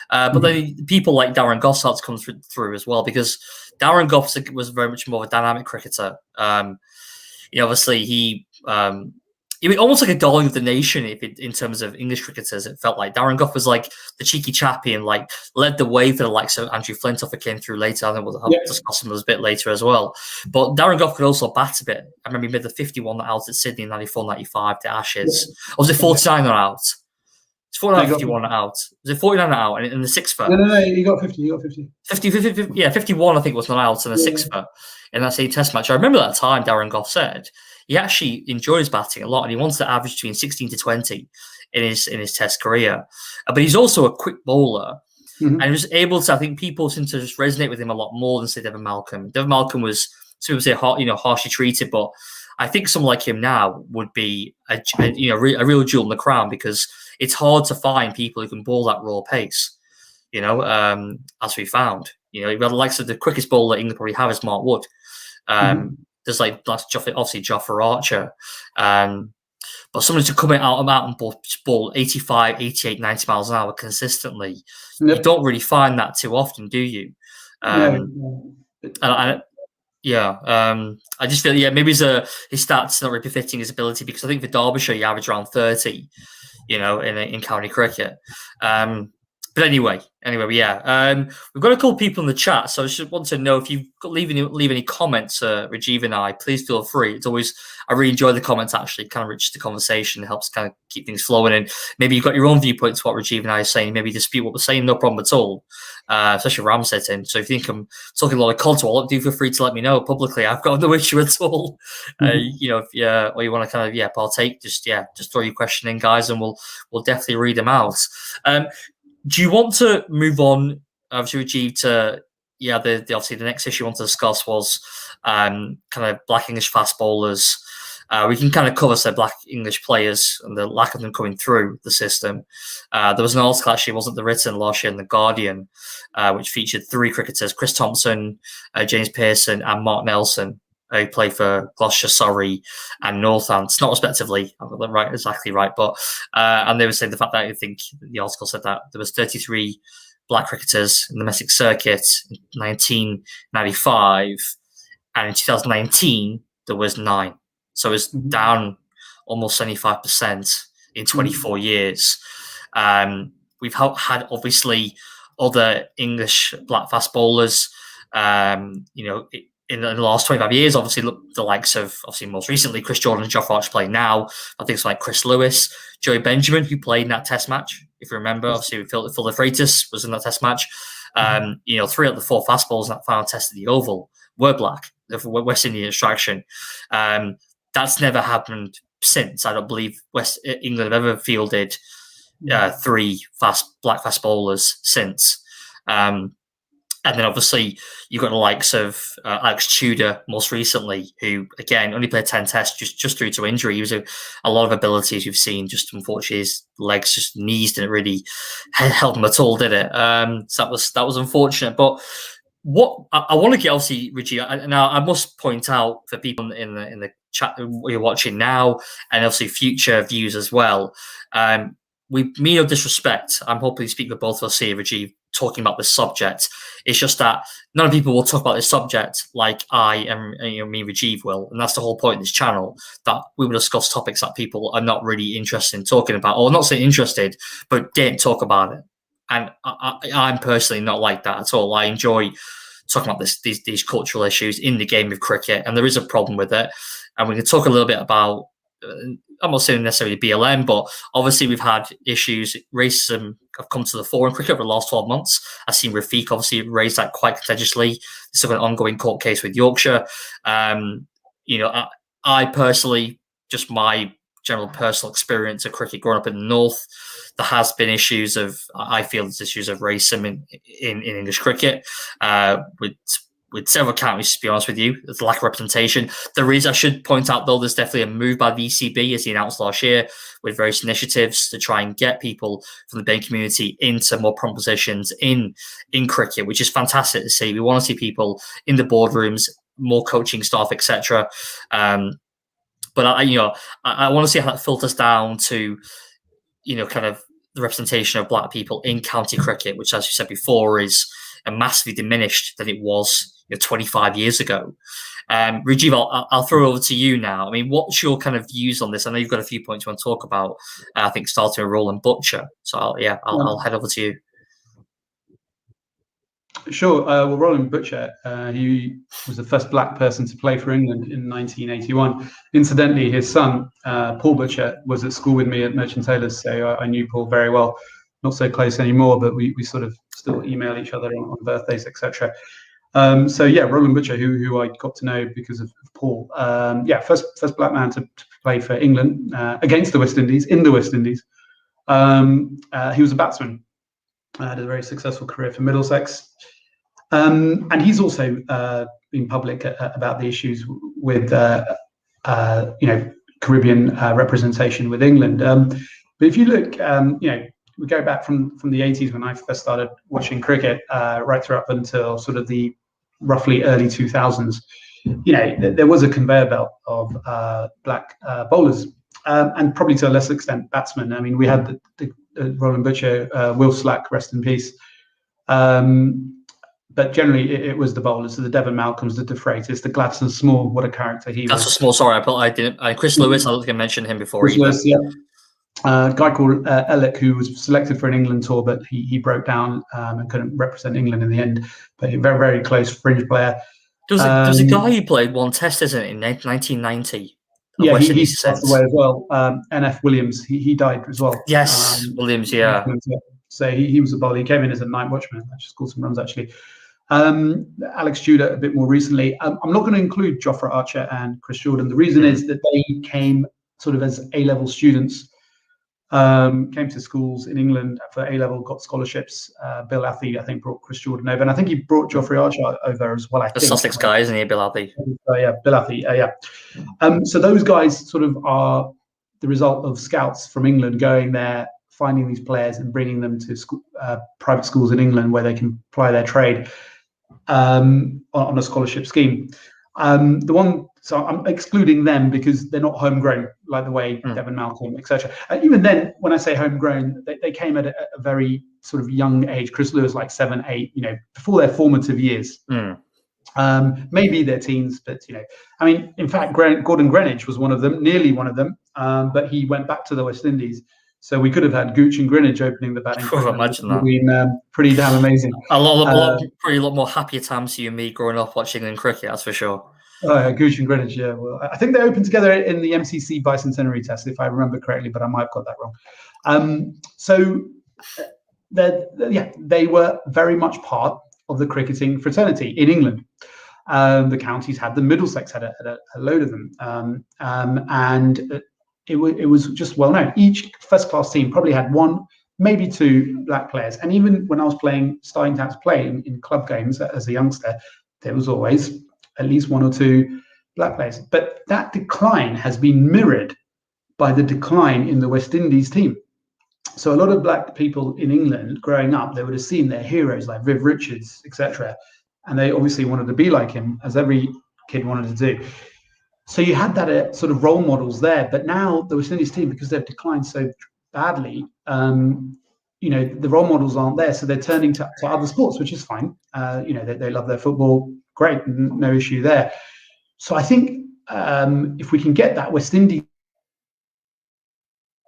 Speaker 1: But then people like Darren Gough started to come through as well, because Darren Gough was very much more of a dynamic cricketer. Obviously he was almost like a darling of the nation in terms of English cricketers. It felt like Darren Gough was like the cheeky chappy and like led the way for the likes of Andrew Flintoff, who came through later. I think we'll discuss him a bit later as well. But Darren Gough could also bat a bit. I remember he made the 51 out at Sydney in 94, 95, the Ashes. Or was it 49 not out? It's 49, 51 not out. Was it 49 not out in the sixth for?
Speaker 2: No, he got 50. He got 50.
Speaker 1: 51 I think was not out in the sixth for in that same test match. I remember that time Darren Gough said he actually enjoys batting a lot, and he wants to average between 16 to 20 in his Test career. But he's also a quick bowler, and he was able to. I think people seem to just resonate with him a lot more than say Devon Malcolm. Devon Malcolm was, some people say, harshly treated, but I think someone like him now would be a real jewel in the crown, because it's hard to find people who can bowl that raw pace. As we found, you've got the likes of the quickest bowler England probably have is Mark Wood. There's obviously Jofra Archer, but someone to come out and ball 85, 88, 90 miles an hour consistently, you don't really find that too often, do you? I just feel maybe his stats not really befitting his ability, because I think for Derbyshire he averaged around 30, in county cricket. But anyway, we've got a couple of people in the chat, so I just want to know if you leave any comments, Rajiv and I. Please feel free. I really enjoy the comments. Actually, kind of enriches the conversation. It helps kind of keep things flowing. And maybe you've got your own viewpoints to what Rajiv and I are saying. Maybe dispute what we're saying. No problem at all. Especially Ram said in. So if you think I'm talking a lot of contour, do feel free to let me know publicly. I've got no issue at all. Or you want to kind of partake, just throw your question in, guys, and we'll definitely read them out. Do you want to move on, obviously, Rajiv, to the next issue I want to discuss was kind of Black English fast bowlers. We can kind of cover Black English players and the lack of them coming through the system. There was an article actually, wasn't there, written last year in The Guardian, which featured 3 cricketers: Chris Thompson, James Pearson, and Mark Nelson, who play for Gloucestershire, Surrey, and Northants, not respectively. I've got that exactly right. But and they were saying the fact that I think the article said that there was 33 black cricketers in the domestic circuit in 1995, and in 2019 there was 9. So it's down almost 75% in 24 years. We've had obviously other English black fast bowlers. In the last 25 years, obviously, the likes of, obviously, most recently, Chris Jordan and Jofra Archer play now. I think it's like Chris Lewis, Joey Benjamin, who played in that test match. If you remember, obviously, Phil de Freitas was in that test match. 3 out of the 4 fast bowlers in that final test of the Oval were black, West Indian extraction. That's never happened since. I don't believe West England have ever fielded 3 black fast bowlers since. And then obviously you've got the likes of Alex Tudor most recently, who again only played 10 tests just through to injury. He was a lot of abilities you've seen. Just unfortunately his legs, just knees didn't really help him at all, did it? So that was unfortunate. But what I want to get, obviously, Rajiv, now I must point out for people in the chat you're watching now, and obviously future views as well. We mean no disrespect. I'm hoping to speak with both of us here, Rajiv, talking about this subject. It's just that none of people will talk about this subject like I and me and Rajiv will, and that's the whole point of this channel, that we will discuss topics that people are not really interested in talking about, or not saying interested, but didn't talk about it. And I'm personally not like that at all. I enjoy talking about these cultural issues in the game of cricket, and there is a problem with it. And we can talk a little bit about, I'm not saying necessarily BLM, but obviously we've had issues. Racism have come to the fore in cricket over the last 12 months. I've seen Rafiq obviously raise that quite contagiously. There's still an ongoing court case with Yorkshire. I personally, just my general personal experience of cricket growing up in the north, there has been issues of, I feel there's issues of racism in English cricket, with several counties, to be honest with you. There's a lack of representation. There is, I should point out though, there's definitely a move by the ECB, as he announced last year, with various initiatives to try and get people from the BAME community into more prominent positions in cricket, which is fantastic to see. We want to see people in the boardrooms, more coaching staff, etc. But I want to see how that filters down to, kind of the representation of black people in county cricket, which, as you said before, is massively diminished than it was 25 years ago. Rajiv, I'll throw it over to you now. I mean, what's your kind of views on this? I know you've got a few points you want to talk about. I think starting with Roland Butcher. So I'll head over to you.
Speaker 2: Sure. Well, Roland Butcher, he was the first black person to play for England in 1981. Incidentally, his son, Paul Butcher, was at school with me at Merchant Taylors, so I knew Paul very well. Not so close anymore, but we sort of still email each other on birthdays, etc. Roland Butcher, who I got to know because of Paul. First black man to play for England against the West Indies, in the West Indies. He was a batsman. Had a very successful career for Middlesex. And he's also been public about the issues with Caribbean representation with England. But if you look, we go back from the 80s when I first started watching cricket, right through up until sort of the roughly early 2000s. There was a conveyor belt of black bowlers, and probably to a lesser extent batsmen. I mean, we had the Roland Butcher, Will Slack, rest in peace. But generally, it was the bowlers, the Devon Malcolms, the De Freitas, the Gladstone Small. What a character he was!
Speaker 1: That's a Small. Sorry, I didn't. Chris Lewis. I don't think I mentioned him before.
Speaker 2: Chris Lewis, yeah. A guy called Ellick, who was selected for an England tour, but he broke down and couldn't represent England in the end. But a very, very close fringe player.
Speaker 1: There's a guy who played one test, isn't it, in 1990?
Speaker 2: Yeah, he passed away as well. N.F. Williams, he died as well.
Speaker 1: Yes, Williams, yeah.
Speaker 2: So he was a bowler. He came in as a night watchman. I just scored some runs, actually. Alex Tudor a bit more recently. I'm not going to include Jofra Archer and Chris Jordan. The reason is that they came sort of as A-level students, came to schools in England for A-level, got scholarships. Bill Athey, I think, brought Chris Jordan over, and I think he brought Jofra Archer over as well.
Speaker 1: The Sussex guy, isn't he, Bill Athey?
Speaker 2: Bill Athey, so those guys sort of are the result of scouts from England going there, finding these players and bringing them to school, private schools in England where they can ply their trade on a scholarship scheme. So I'm excluding them because they're not homegrown like the way Devon Malcolm, etc. Even then, when I say homegrown, they came at a very sort of young age. Chris Lewis, like 7, 8, before their formative years. Maybe their teens, but I mean, in fact, Gordon Greenwich was one of them, nearly one of them, but he went back to the West Indies. So we could have had Gooch and Greenwich opening the batting.
Speaker 1: Imagine that.
Speaker 2: Been pretty damn amazing.
Speaker 1: A lot more happier times for you and me growing up watching England cricket, that's for sure.
Speaker 2: Gooch and Greenwich, yeah. Well, I think they opened together in the MCC Bicentenary Test, if I remember correctly, but I might have got that wrong. They were very much part of the cricketing fraternity in England. The counties had them. Middlesex had a load of them, and it was just well known. Each first-class team probably had one, maybe 2 black players. And even when I was starting to play in club games as a youngster, there was always at least 1 or 2 black players. But that decline has been mirrored by the decline in the West Indies team. So a lot of black people in England growing up, they would have seen their heroes like Viv Richards, etc. And they obviously wanted to be like him, as every kid wanted to do. So you had that sort of role models there. But now the West Indies team, because they've declined so badly, the role models aren't there. So they're turning to other sports, which is fine. They love their football. Great, no issue there. So I think if we can get that West Indies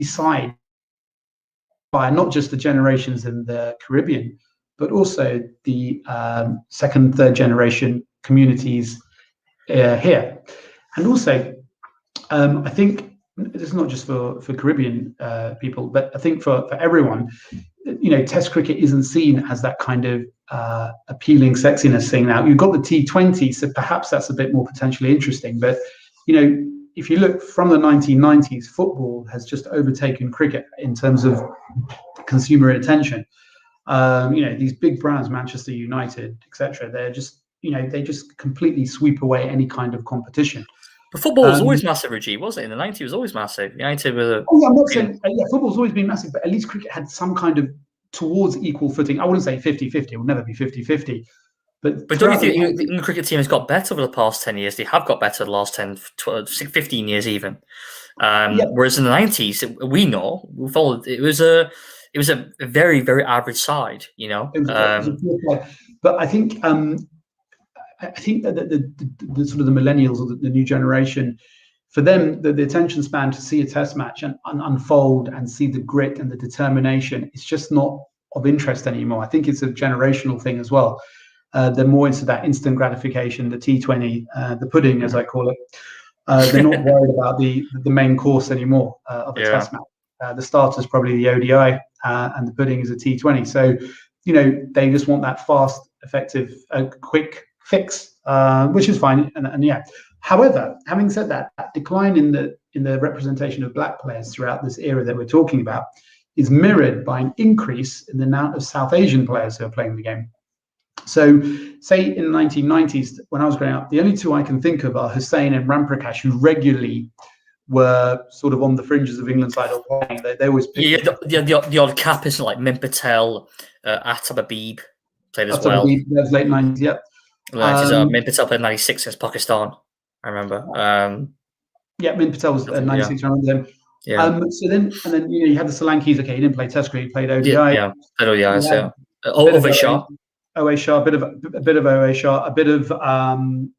Speaker 2: side by not just the generations in the Caribbean, but also the second, third generation communities here. And also, I think this is not just for Caribbean people, but I think for everyone, Test cricket isn't seen as that kind of appealing sexiness thing now. You've got the T20, so perhaps that's a bit more potentially interesting. But, if you look from the 1990s, football has just overtaken cricket in terms of consumer attention. These big brands, Manchester United, etc., they're just, they just completely sweep away any kind of competition.
Speaker 1: But football was always massive, Rajiv, wasn't it? In the 90s, it was always massive. United were
Speaker 2: I'm not saying football's always been massive, but at least cricket had some kind of towards equal footing. I wouldn't say 50-50. It will never be 50-50. But
Speaker 1: don't you think the England cricket team has got better over the past 10 years? They have got better the last 10, 12, 15 years even. Whereas in the 90s, we followed. It was a very, very average side,
Speaker 2: But I think that the sort of the millennials or the new generation, for them, the attention span to see a test match and unfold and see the grit and the determination, it's just not of interest anymore. I think it's a generational thing as well. They're more into that instant gratification, the T20, the pudding, as I call it. They're not worried about the main course anymore of a test match. The starter's probably the ODI, and the pudding is a T20. So, they just want that fast, effective, quick fix, which is fine. And yeah. However, having said that, decline in the representation of black players throughout this era that we're talking about is mirrored by an increase in the amount of South Asian players who are playing the game. So, say in the 1990s, when I was growing up, the only 2 I can think of are Hussain and Ramprakash, who regularly were sort of on the fringes of England side or playing. They always picked
Speaker 1: the odd cappers like Min Patel, Atab Habib played as well.
Speaker 2: That was late 90s, yeah.
Speaker 1: Min Patel played 96 against Pakistan, I remember.
Speaker 2: Min Patel was 96, I remember them.
Speaker 1: Yeah.
Speaker 2: So then you had the Solankis. Okay, he didn't play Test cricket, he played ODI.
Speaker 1: Played ODIs, yeah. Ove Shah.
Speaker 2: Owe Shah, a bit of Owe Shah, a bit of Usman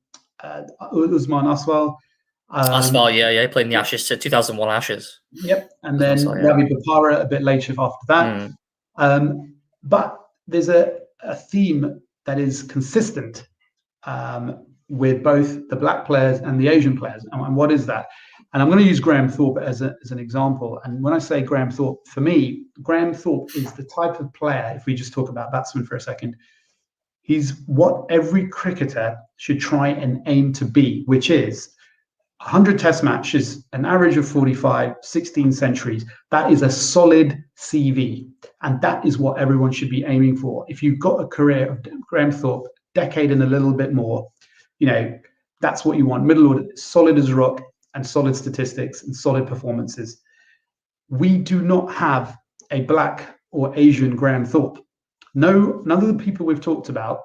Speaker 2: Aswal.
Speaker 1: Aswal, he played in the Ashes, 2001 Ashes.
Speaker 2: Yep, and then Ravi Bopara a bit later after that. But there's a theme that is consistent with both the black players and the Asian players. And what is that? And I'm going to use Graham Thorpe as an example. And when I say Graham Thorpe, for me, Graham Thorpe is the type of player, if we just talk about batsmen for a second, he's what every cricketer should try and aim to be, which is 100 test matches, an average of 45, 16 centuries. That is a solid CV. And that is what everyone should be aiming for. If you've got a career of Graham Thorpe, decade and a little bit more, that's what you want. Middle order, solid as a rock, and solid statistics and solid performances. We do not have a black or Asian Graham Thorpe. None of the people we've talked about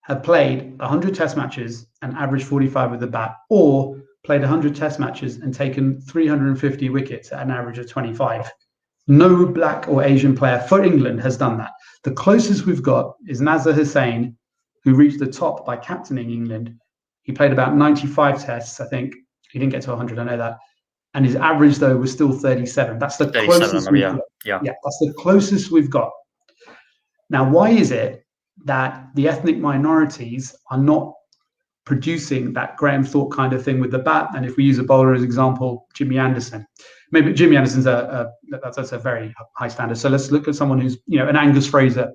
Speaker 2: have played 100 test matches and averaged 45 with the bat, or played 100 test matches and taken 350 wickets at an average of 25. No black or Asian player for England has done that. The closest we've got is Nazar Hussain, who reached the top by captaining England. He played about 95 tests, I think. He didn't get to 100, I know that. And his average, though, was still 37. That's the closest we've got. Yeah, that's the closest we've got. Now, why is it that the ethnic minorities are not producing that Graham Thorpe kind of thing with the bat? And if we use a bowler as example, Jimmy Anderson. Maybe Jimmy Anderson's that's a very high standard. So let's look at someone who's, an Angus Fraser,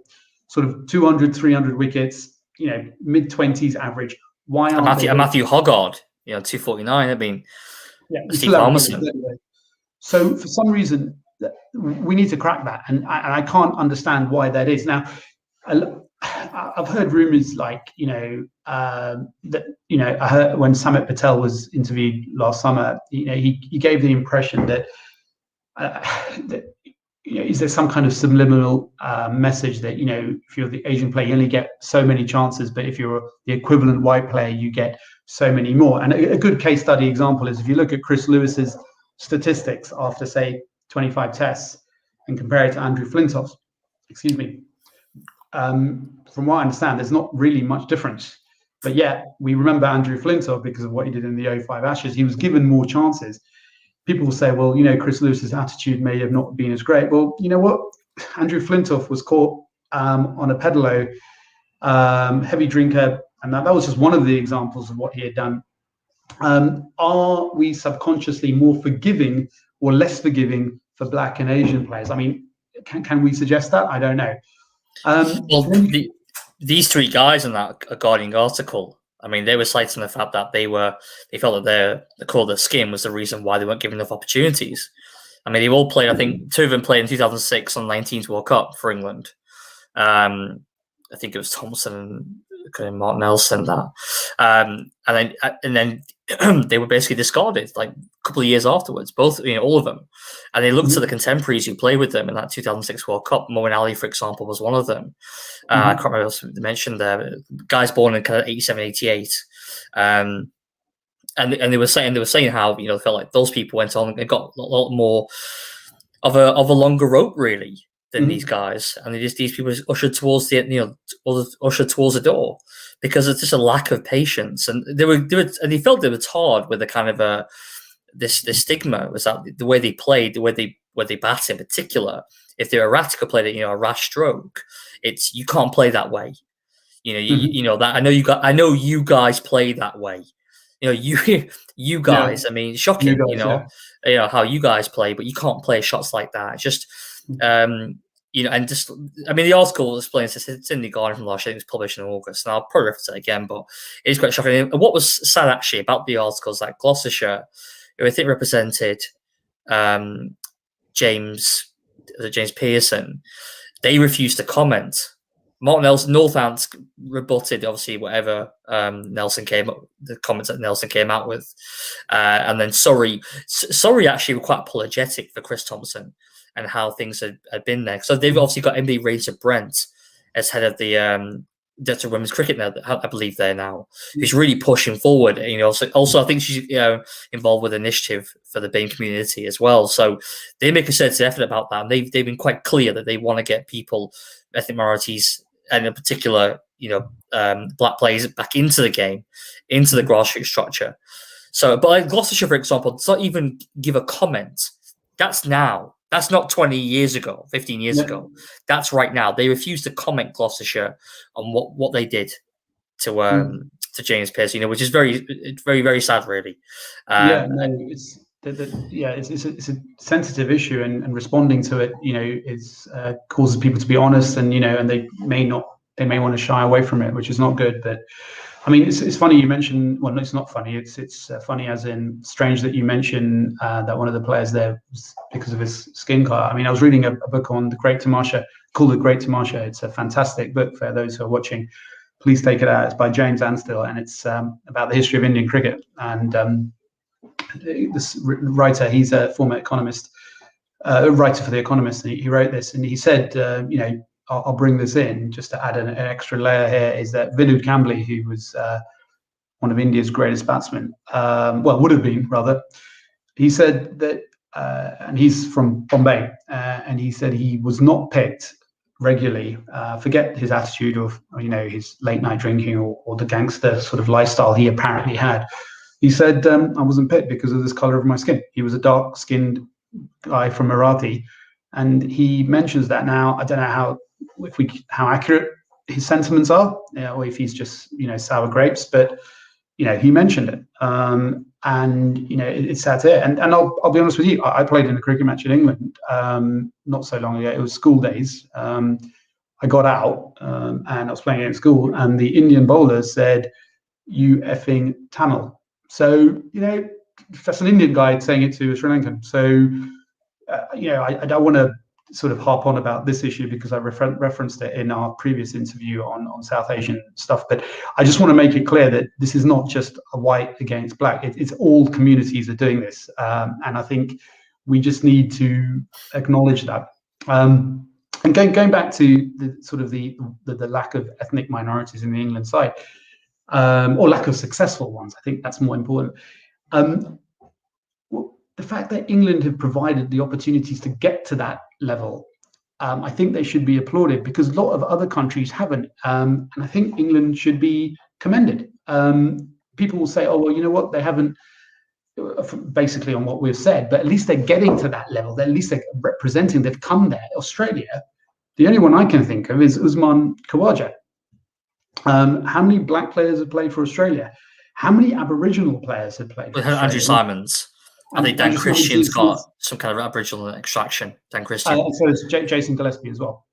Speaker 2: sort of 200, 300 wickets, mid-20s average. Why aren't
Speaker 1: Matthew Hoggard, 249. I mean, Steve Palmerson.
Speaker 2: So for some reason, we need to crack that, and I can't understand why that is. Now, I've heard rumors like, that, I heard when Samit Patel was interviewed last summer, he gave the impression that, that is there some kind of subliminal message that, if you're the Asian player, you only get so many chances, but if you're the equivalent white player, you get so many more. And a good case study example is if you look at Chris Lewis's statistics after, say, 25 tests and compare it to Andrew Flintoff's, from what I understand, there's not really much difference. But yet, we remember Andrew Flintoff because of what he did in the 05 Ashes. He was given more chances. People will say, well, Chris Lewis's attitude may have not been as great. Well, you know what? Andrew Flintoff was caught on a pedalo, heavy drinker, and that was just one of the examples of what he had done. Are we subconsciously more forgiving or less forgiving for Black and Asian players? I mean, can we suggest that? I don't know.
Speaker 1: Well, these three guys in that Guardian article, I mean, they were citing the fact that they felt that the colour of their skin was the reason why they weren't given enough opportunities. I mean, they all played. I think two of them played in 2006 on 19's World Cup for England. I think it was Thompson and Mark Nelson that, and then they were basically discarded like a couple of years afterwards. Both, all of them, and they looked at the contemporaries who played with them in that 2006 World Cup. Moeen Ali, for example, was one of them. I can't remember what else they mentioned there. Guys born in kind of 87, 88. And they were saying how they felt like those people went on and got a lot more of a longer rope really than these guys, and these people were ushered towards the door because it's just a lack of patience, and they felt it was hard with the kind of this stigma was that the way they played, the way they bat in particular, if they're erratic or played a rash stroke, it's you can't play that way. That I know you guys play that way. You guys. Yeah. I mean, shocking. How you guys play, but you can't play shots like that. It's just, and just, I mean, the article explains this. It's in the Guardian from last year. It was published in August, and I'll probably reference it again. But it is quite shocking. And what was sad actually about the article is that Gloucestershire, who I think represented James Pearson, they refused to comment. Mark Nelson, Northants rebutted obviously whatever the comments that Nelson came out with, and then Surrey actually were quite apologetic for Chris Thompson and how things had been there. So they've obviously got MD Rachel Brent as head of the Director of Women's Cricket now, I believe there now, who's really pushing forward. Also I think she's involved with initiative for the BAME community as well. So they make a certain effort about that, and they've been quite clear that they want to get people, ethnic minorities, and in particular, Black players back into the game, into the grassroots structure. So, but like Gloucestershire, for example, does not even give a comment. That's now. That's not 20 years ago, 15 years ago. That's right now. They refuse to comment, Gloucestershire, on what they did to James Pearson, which is very, very, very sad, really.
Speaker 2: It's a sensitive issue, and responding to it, is causes people to be honest, and and they may want to shy away from it, which is not good. But I mean, it's funny you mentioned. Well, no, it's not funny. It's funny as in strange that you mention that one of the players there was because of his skin color. I mean, I was reading a book on the Great Tamasha called The Great Tamasha. It's a fantastic book for those who are watching. Please take it out. It's by James Anstill, and it's about the history of Indian cricket. And this writer, he's a former economist, writer for The Economist, and he wrote this, and he said, I'll bring this in just to add an extra layer here, is that Vinod Kambli, who was one of India's greatest batsmen, would have been rather, he said that, and he's from Bombay, and he said he was not picked regularly, forget his attitude of, his late night drinking or the gangster sort of lifestyle he apparently had. He said, I wasn't picked because of this color of my skin. He was a dark-skinned guy from Marathi, and he mentions that now. I don't know how accurate his sentiments are, or if he's just sour grapes, but he mentioned it, and it's sad to hear. And I'll be honest with you, I played in a cricket match in England not so long ago. It was school days. I got out and I was playing in school, and the Indian bowler said, "You effing Tamil." So that's an Indian guy saying it to a Sri Lankan. So I don't want to sort of harp on about this issue because I referenced it in our previous interview on South Asian stuff. But I just want to make it clear that this is not just a white against black. It's all communities are doing this. And I think we just need to acknowledge that. And going back to the sort of the lack of ethnic minorities in the England side, or lack of successful ones, I think that's more important. The fact that England have provided the opportunities to get to that level, I think they should be applauded because a lot of other countries haven't. And I think England should be commended. People will say, oh, well, you know what? They haven't, basically on what we've said, but at least they're getting to that level. At least they're representing, they've come there. Australia, the only one I can think of is Usman Khawaja. How many black players have played for Australia? How many Aboriginal players have played for Australia?
Speaker 1: Andrew Simons. I think Dan Christian's got some kind of Aboriginal extraction. Dan Christian.
Speaker 2: So it's Jason Gillespie as well.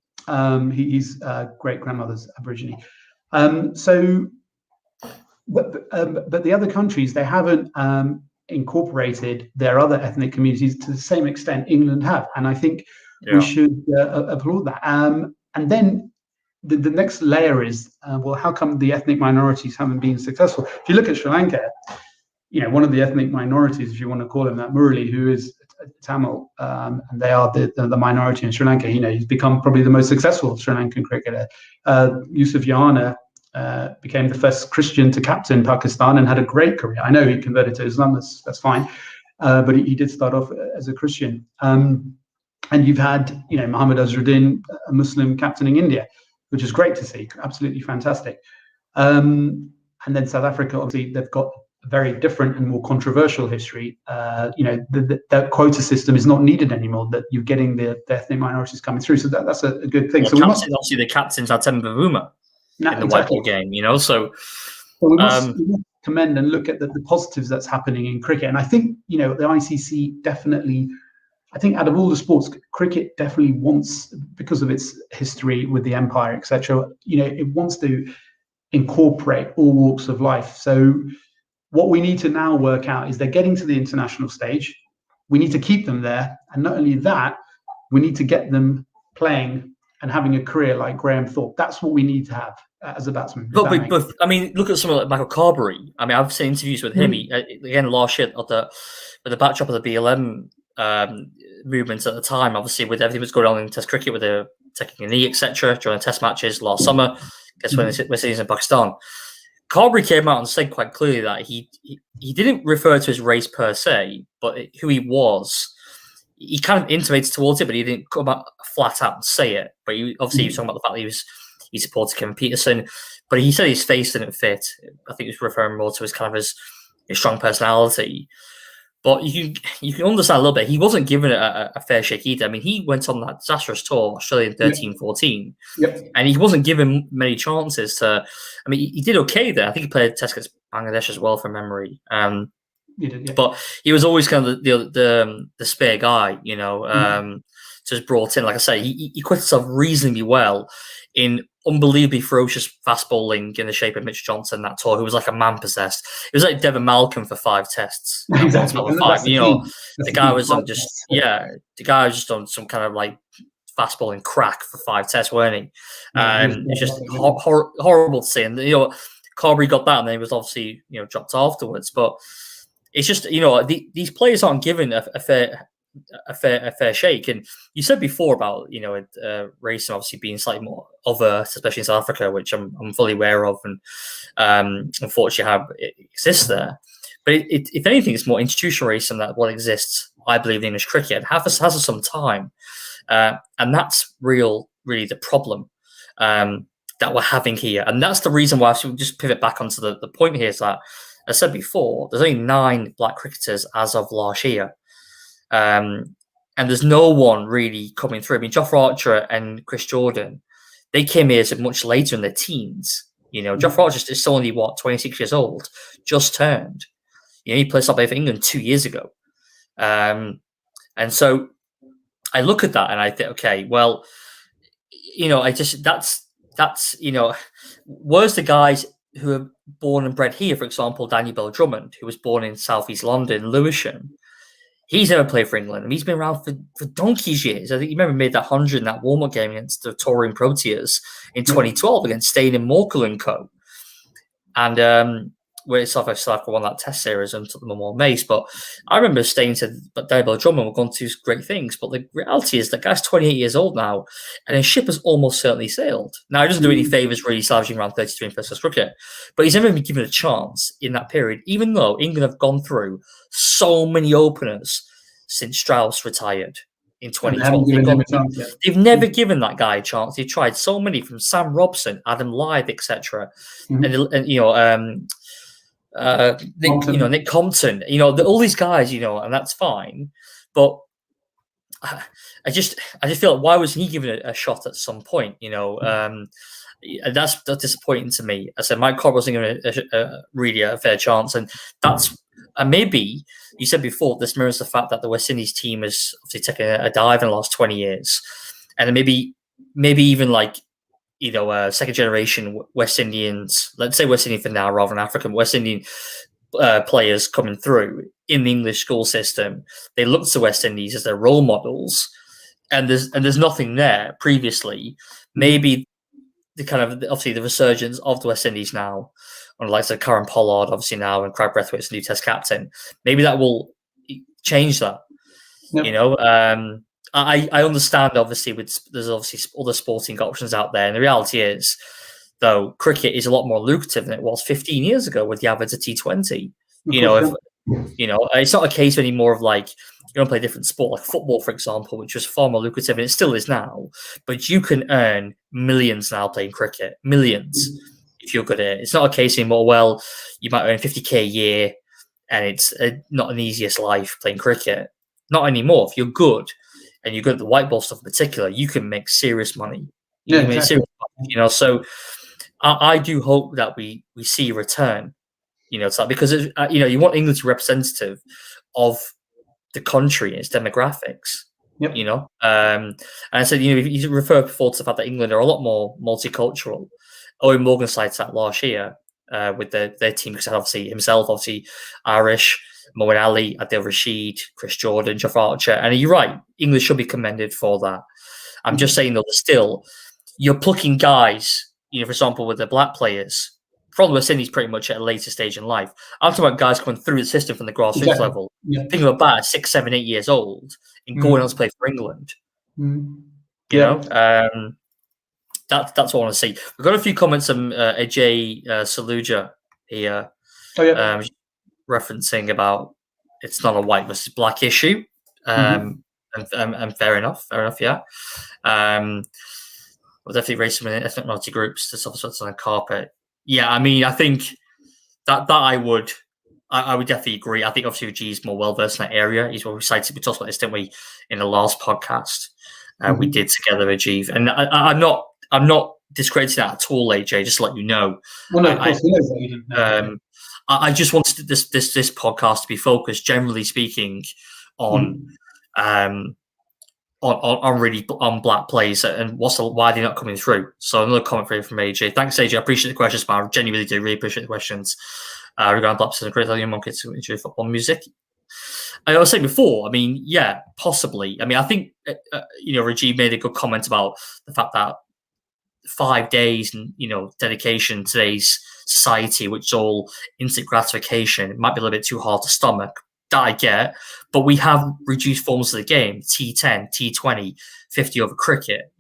Speaker 2: He's great grandmother's Aborigine. But the other countries, they haven't incorporated their other ethnic communities to the same extent England have, and I think we should applaud that. And then the next layer is, well, how come the ethnic minorities haven't been successful? If you look at Sri Lanka, one of the ethnic minorities, if you want to call him that, Murali, who is Tamil, and they are the minority in Sri Lanka. He's become probably the most successful Sri Lankan cricketer. Yusuf Yana became the first Christian to captain Pakistan and had a great career. I know he converted to Islam, that's fine, but he did start off as a Christian. And you've had, Muhammad Azharuddin, a Muslim, captaining India, which is great to see, absolutely fantastic. And then South Africa, obviously, they've got a very different and more controversial history. The quota system is not needed anymore, that you're getting the ethnic minorities coming through. So that's a good thing.
Speaker 1: Well,
Speaker 2: so
Speaker 1: obviously the captain's Atem Bavuma in the white ball game, so
Speaker 2: we must commend and look at the positives that's happening in cricket. And I think, the ICC definitely, I think out of all the sports, cricket definitely wants, because of its history with the empire, etc., it wants to incorporate all walks of life. So what we need to now work out is they're getting to the international stage. We need to keep them there. And not only that, we need to get them playing and having a career like Graham Thorpe. That's what we need to have as a batsman.
Speaker 1: But I mean, look at someone like Michael Carberry. I mean, I've seen interviews with him. He, again, last year with the backdrop of the BLM movement at the time, obviously with everything that's going on in Test cricket, with the taking a knee, etc., during the Test matches last summer. Guess when we're seeing in Pakistan. Carberry came out and said quite clearly that he didn't refer to his race per se, but who he was. He kind of intimated towards it, but he didn't come out flat out and say it. But he was talking about the fact that he supported Kevin Peterson, but he said his face didn't fit. I think he was referring more to his kind of his strong personality. But you can understand a little bit. He wasn't given a fair shake either. I mean, he went on that disastrous tour, Australia in 13-14, and he wasn't given many chances to. I mean, he did okay there. I think he played Test against Bangladesh as well, from memory.
Speaker 2: He did, yeah.
Speaker 1: But he was always kind of the spare guy, just brought in. Like I say, he quit himself reasonably well in unbelievably ferocious fast bowling in the shape of Mitch Johnson that tour, who was like a man possessed. It was like Devon Malcolm for 5 tests.
Speaker 2: Exactly.
Speaker 1: The guy was on on some kind of like fast bowling crack for 5 tests, weren't he? It's just horrible to see. And Carberry got that, and then he was obviously dropped afterwards. But it's just these players aren't given a fair shake. And you said before about racing obviously being slightly more overt, especially in South Africa, which I'm fully aware of, and unfortunately how it exists there. But if anything, it's more institutional racing that what exists, I believe, in English cricket. Has for some time, and that's really the problem that we're having here. And that's the reason why I should just pivot back onto the point here is that, as I said before, there's only 9 black cricketers as of last year. And there's no one really coming through. I mean, Jofra Archer and Chris Jordan, they came here much later in their teens. Jofra Archer is still only 26 years old, just turned. He played South for England 2 years ago. And so I look at that and I think, okay, well, where's the guys who are born and bred here? For example, Daniel Bell Drummond, who was born in Southeast London, Lewisham. He's never played for England. He's been around for donkey's years. I think you remember he made that 100 in that warm-up game against the touring Proteas in 2012 against Stain and Morkel and co. And where South Africa won that Test series and took them on one mace. But I remember Stain said, "But Daryl Drummond, we're going to do great things." But the reality is, the guy's 28 years old now, and his ship has almost certainly sailed. Now, he doesn't do any favours really salvaging around 33 in first-class cricket, but he's never been given a chance in that period, even though England have gone through so many openers since Strauss retired in 2012. They've never given that guy a chance. They've tried so many, from Sam Robson, Adam Lyth, etc., and Nick Compton, all these guys, and that's fine, but I just feel like, why wasn't he given a shot at some point? That's disappointing to me. I said Mike Cobb wasn't given really a fair chance, and that's maybe you said before, this mirrors the fact that the West Indies team has obviously taken a dive in the last 20 years, and maybe even like second generation West Indians, let's say West Indian for now rather than African, West Indian players coming through in the English school system. They look to West Indies as their role models, and there's nothing there previously. Maybe the kind of obviously the resurgence of the West Indies now, on the likes of Karen Pollard, obviously now, and Craig Brathwaite's new Test captain. Maybe that will change that. Yep. I understand, obviously, there's obviously other sporting options out there, and the reality is, though, cricket is a lot more lucrative than it was 15 years ago with the advent of T20. It's not a case anymore of like you don't play a different sport, like football, for example, which was far more lucrative, and it still is now. But you can earn millions now playing cricket, millions, if you're good at it. It's not a case anymore. Well, you might earn 50k a year, and it's not an easiest life playing cricket. Not anymore. If you're good, and you're good at the white ball stuff in particular, you can make serious money. So I do hope that we see a return. It's like, because you want England to be representative of the country and its demographics.
Speaker 2: Yep.
Speaker 1: And I said, you refer before to the fact that England are a lot more multicultural. Owen Morgan cites that last year with their team, because obviously himself, Irish, Moeen Ali, Adil Rashid, Chris Jordan, Jeff Archer. And you're right, England should be commended for that. I'm just saying, though, still, you're plucking guys, for example, with the black players from the West Indies pretty much at a later stage in life. I'm talking about guys coming through the system from the grassroots level. Yeah. Think about 6, 7, 8 years old and going on to play for England. That's what I want to see. We've got a few comments from Ajay Saluja here. Referencing about it's not a white versus black issue, and fair enough, yeah. We'll definitely raise some ethnic minority groups to suffer on the carpet. Yeah, I mean, I think that I would definitely agree. I think obviously G is more well versed in that area. He's what we cited. We talked about this, didn't we, in the last podcast we did together, Rajiv. And I'm not discrediting that at all, AJ. Just to let you know.
Speaker 2: Well, no, of course he is. You didn't know.
Speaker 1: I just wanted this podcast to be focused, generally speaking, on black players and why they're not coming through. So another comment from AJ. Thanks, AJ. I appreciate the questions, man. I genuinely do. Really appreciate the questions regarding black players and great young kids who enjoy football music. I was saying before, I mean, yeah, possibly. I mean, I think Rajiv made a good comment about the fact that 5 days and dedication to today's society, which is all instant gratification, it might be a little bit too hard to stomach. That I get, but we have reduced forms of the game: T10, T20, 50 over cricket.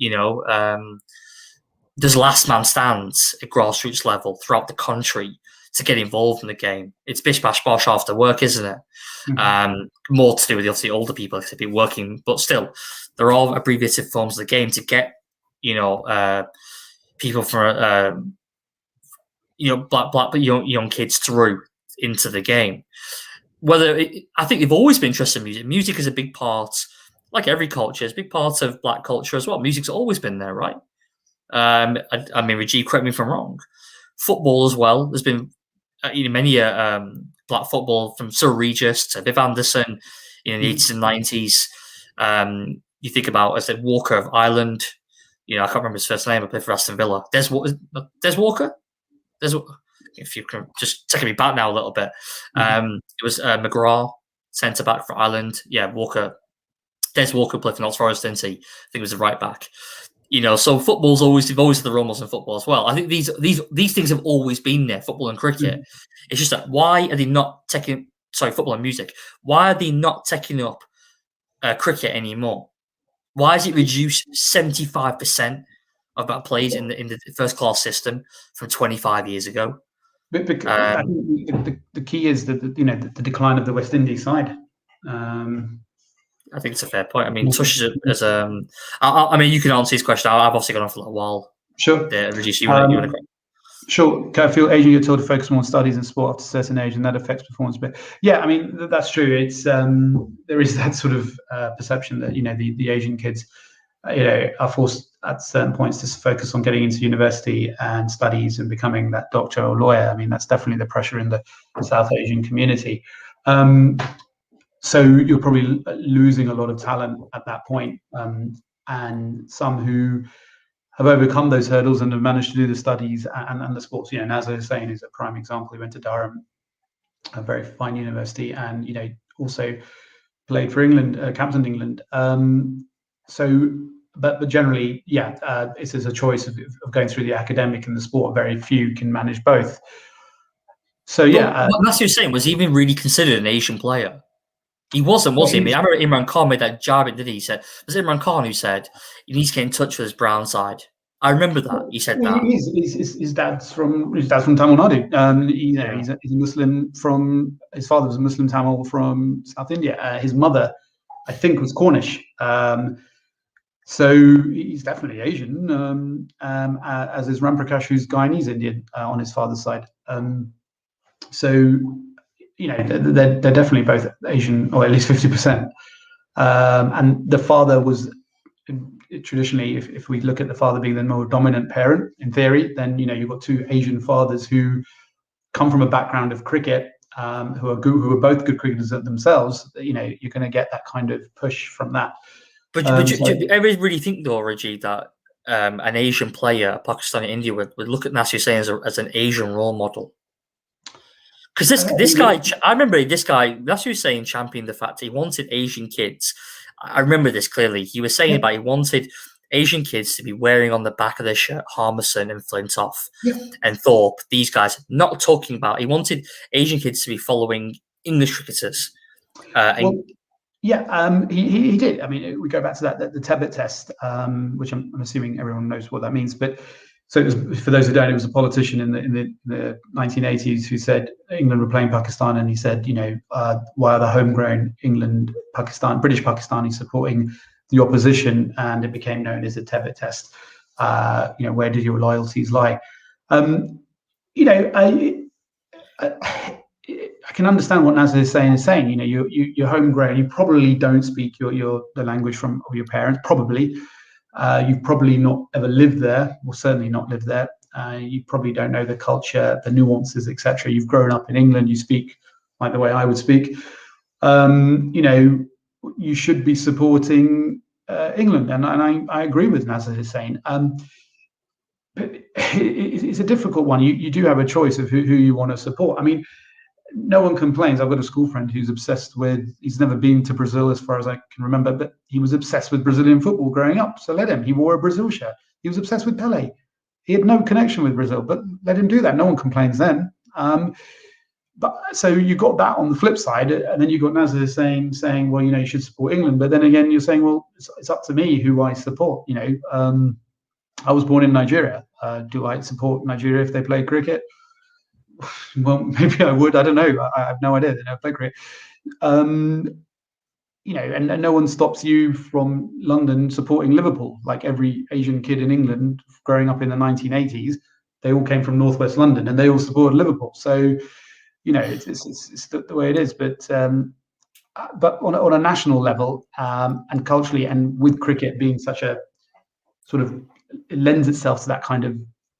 Speaker 1: There's last man stands at grassroots level throughout the country to get involved in the game. It's bish bash bosh after work, isn't it? More to do with obviously older people to be working, but still, there are abbreviated forms of the game to get people from black young kids through into the game. I think they've always been interested in music. Music is a big part, like every culture, is a big part of black culture as well. Music's always been there, right? I mean, Rajiv, correct me if I'm wrong. Football as well. There's been many black football from Sir Regis to Viv Anderson in the 80s and 90s. You think about, I said, Walker of Ireland. I can't remember his first name. I played for Aston Villa. Des Walker? If you can just take me back now a little bit. It was McGrath. centre back for Ireland. Yeah, Des Walker played for Notts Forest, didn't he? I think he was a right back. So football's they've always had the role models in football as well. I think these things have always been there, football and cricket. It's just that why are they not taking football and music? Why are they not taking up cricket anymore? Why is it reduced 75% of that plays in the first class system from 25 years ago?
Speaker 2: But I think the key is that the decline of the West Indies side.
Speaker 1: I think it's a fair point. I mean, Tush as I mean, you can answer this question. I've obviously gone on for a little while.
Speaker 2: Sure.
Speaker 1: Regis, you want to?
Speaker 2: Sure. I feel Asian get told to focus more on studies and sport after a certain age, and that affects performance. But yeah, I mean that's true. It's there is that sort of perception that the Asian kids are forced at certain points to focus on getting into university and studies and becoming that doctor or lawyer. I mean that's definitely the pressure in the South Asian community. So you're probably losing a lot of talent at that point, and some who have overcome those hurdles and have managed to do the studies and the sports. Nazar Hussain is a prime example. He went to Durham, a very fine university, and also played for England, captained England. But generally, it's a choice of going through the academic and the sport. Very few can manage both. So yeah,
Speaker 1: what Nazar Hussain was even really considered an Asian player. He wasn't, was he? I mean, I remember Imran Khan made that jab, did he? He said, was it Imran Khan who said he needs to get in touch with his brown side? I remember that. He said that.
Speaker 2: His dad's from Tamil Nadu. He's a Muslim his father was a Muslim Tamil from South India. His mother, I think, was Cornish. So he's definitely Asian, as is Ram Prakash, who's Guyanese Indian on his father's side. So they're definitely both Asian, or at least 50%. And the father was traditionally, if we look at the father being the more dominant parent in theory, then you've got two Asian fathers who come from a background of cricket, who are both good cricketers themselves. You're going to get that kind of push from that.
Speaker 1: But do you ever really think, though, Rajiv, that an Asian player, Pakistan, India, would look at Nazar Hussain as an Asian role model? Because this guy, I remember this guy, Nazar Hussain championed the fact he wanted Asian kids. I remember this clearly. He was saying about he wanted Asian kids to be wearing on the back of their shirt Harmison and Flintoff and Thorpe. These guys, not talking about. He wanted Asian kids to be following English cricketers.
Speaker 2: He did. I mean, we go back to the Tebet test, which I'm assuming everyone knows what that means, but. So it was, for those who don't, it was a politician in the 1980s who said England were playing Pakistan, and he said, why are the homegrown British Pakistanis supporting the opposition? And it became known as the Tebet test. Where did your loyalties lie? I can understand what Nazar Hussain is saying. You're homegrown. You probably don't speak the language of your parents. Probably. You've probably not ever lived there, or certainly not lived there. You probably don't know the culture, the nuances, etc. You've grown up in England. You speak like the way I would speak. You should be supporting England, and I agree with Nazar Hussain. But it's a difficult one. You do have a choice of who you want to support. I mean, no one complains. I've got a school friend who's obsessed with, he's never been to Brazil as far as I can remember, but he was obsessed with Brazilian football growing up. So let him. He wore a Brazil shirt. He was obsessed with Pele. He had no connection with Brazil, but let him do that. No one complains then. But so you got that on the flip side, and then you got Nazar saying, well, you should support England. But then again, you're saying, well, it's up to me who I support. I was born in Nigeria. Do I support Nigeria if they play cricket? Well, maybe I would. I don't know. I have no idea. They never play cricket. And no one stops you from London supporting Liverpool. Like every Asian kid in England growing up in the 1980s, they all came from Northwest London and they all supported Liverpool. So, it's the way it is. But on a national level and culturally, and with cricket being such a sort of, it lends itself to that kind of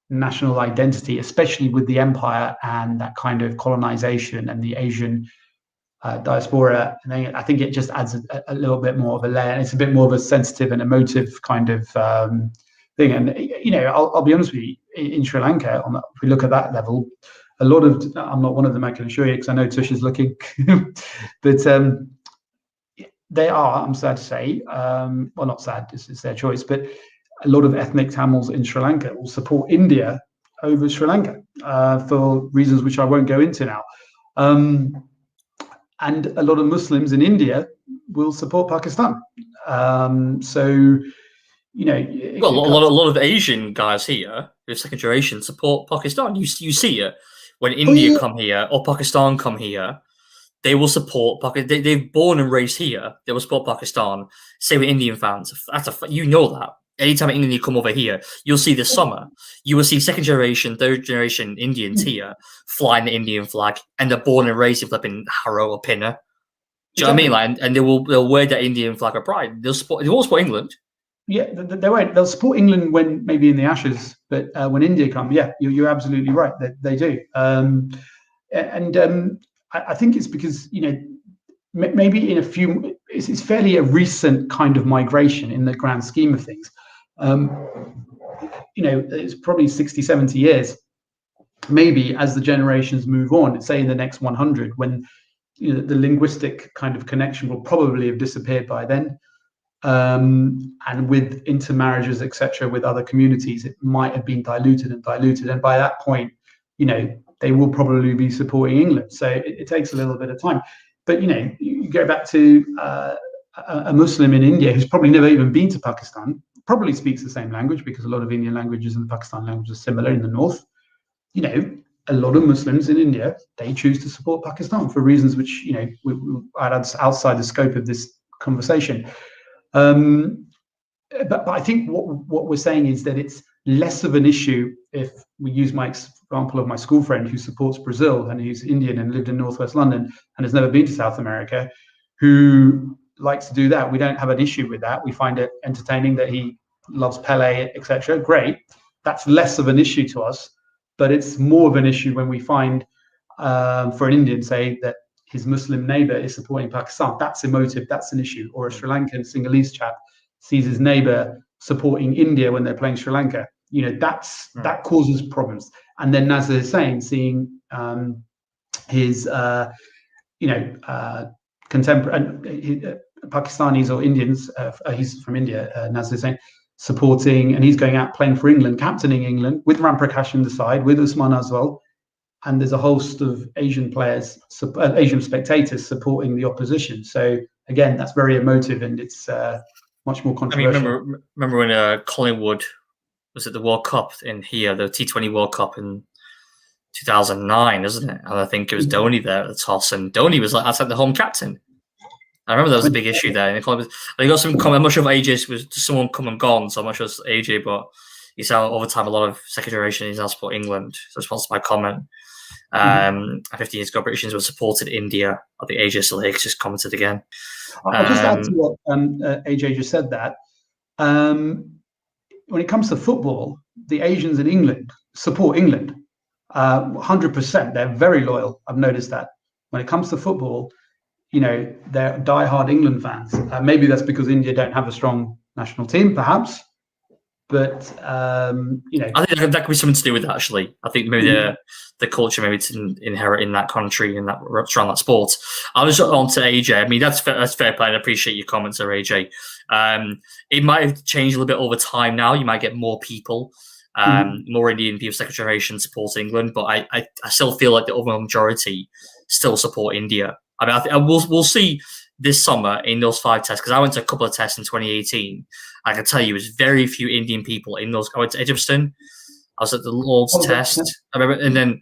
Speaker 2: national identity, especially with the empire and that kind of colonization and the Asian diaspora. And I think it just adds a little bit more of a layer. And it's a bit more of a sensitive and emotive kind of thing. And I'll be honest with you, in Sri Lanka, if we look at that level, a lot of, I'm not one of them, I can assure you, because I know Tush is looking, but they are, I'm sad to say, well, not sad, it's their choice, but a lot of ethnic Tamils in Sri Lanka will support India over Sri Lanka for reasons which I won't go into now. And a lot of Muslims in India will support Pakistan. So, you know,
Speaker 1: well, a lot of Asian guys here, who are second generation, support Pakistan. You see it when India come here or Pakistan come here. They will support Pakistan. They're born and raised here. They will support Pakistan. Same with Indian fans. You know that. Anytime an Indian come over here, you'll see this summer. You will see second generation, third generation Indians here flying the Indian flag, and they're born and raised in flipping Harrow or Pinner. Do you know what I mean? Like, and they'll wear the Indian flag of pride. They won't support England.
Speaker 2: Yeah, they won't. They'll support England when maybe in the Ashes, but when India come, yeah, you're absolutely right. They do. I think it's because, you know, maybe in it's fairly a recent kind of migration in the grand scheme of things. You know, it's probably 60, 70 years, maybe, as the generations move on, say in the next 100, when, you know, the linguistic kind of connection will probably have disappeared by then. And with intermarriages, etc., with other communities, it might have been diluted. And by that point, you know, they will probably be supporting England. So it takes a little bit of time. But, you know, you go back to a Muslim in India who's probably never even been to Pakistan, probably speaks the same language, because a lot of Indian languages and the Pakistan language are similar in the north. You know, a lot of Muslims in India, they choose to support Pakistan for reasons which, you know, are outside the scope of this conversation. But I think what we're saying is that it's less of an issue if we use my example of my school friend who supports Brazil and who's Indian and lived in Northwest London and has never been to South America, who likes to do that. We don't have an issue with that. We find it entertaining that he loves Pele, etc. Great. That's less of an issue to us, but it's more of an issue when we find, for an Indian, say, that his Muslim neighbor is supporting Pakistan. That's emotive. That's an issue. Or a Sri Lankan Sinhalese chap sees his neighbor supporting India when they're playing Sri Lanka. You know, that causes problems. And then, as they're saying, seeing his, you know, contemporary Pakistanis or Indians, he's from India, as they're saying, supporting, and he's going out playing for England, captaining England with Ram Prakash on the side, with Usman Aswal. And there's a host of Asian players, Asian spectators supporting the opposition. So again, that's very emotive, and it's much more controversial.
Speaker 1: I mean, remember when Collingwood was at the World Cup in here, the T20 World Cup in 2009, isn't it? And I think it was Dhoni there at the toss, and Dhoni was like, the home captain. I remember that was a big issue there. And I got some comment. I'm not sure if AJ was someone come and gone, so I'm not sure it's AJ, but you saw over time a lot of second generation is now support England. So response to my comment. 15 years ago, Britishers were supported India. I think AJ still here, just commented again.
Speaker 2: I'll just add to what AJ just said, that when it comes to football, the Asians in England support England 100%. They're very loyal. I've noticed that. When it comes to football, you know, they're diehard England fans. Maybe that's because India don't have a strong national team, perhaps. But you know,
Speaker 1: I think that could be something to do with that. Actually, I think maybe the culture maybe to inherit in that country and that around that sport. I was on to AJ. I mean, that's fair play. I appreciate your comments there, AJ. It might have changed a little bit over time. Now you might get more people, more Indian people, second generation support England, but I still feel like the overwhelming majority still support India. I mean, we'll see this summer in those 5 tests, because I went to a couple of tests in 2018. I can tell you, there's very few Indian people in those. I went to Edgbaston. I was at the Lord's test. I remember, and then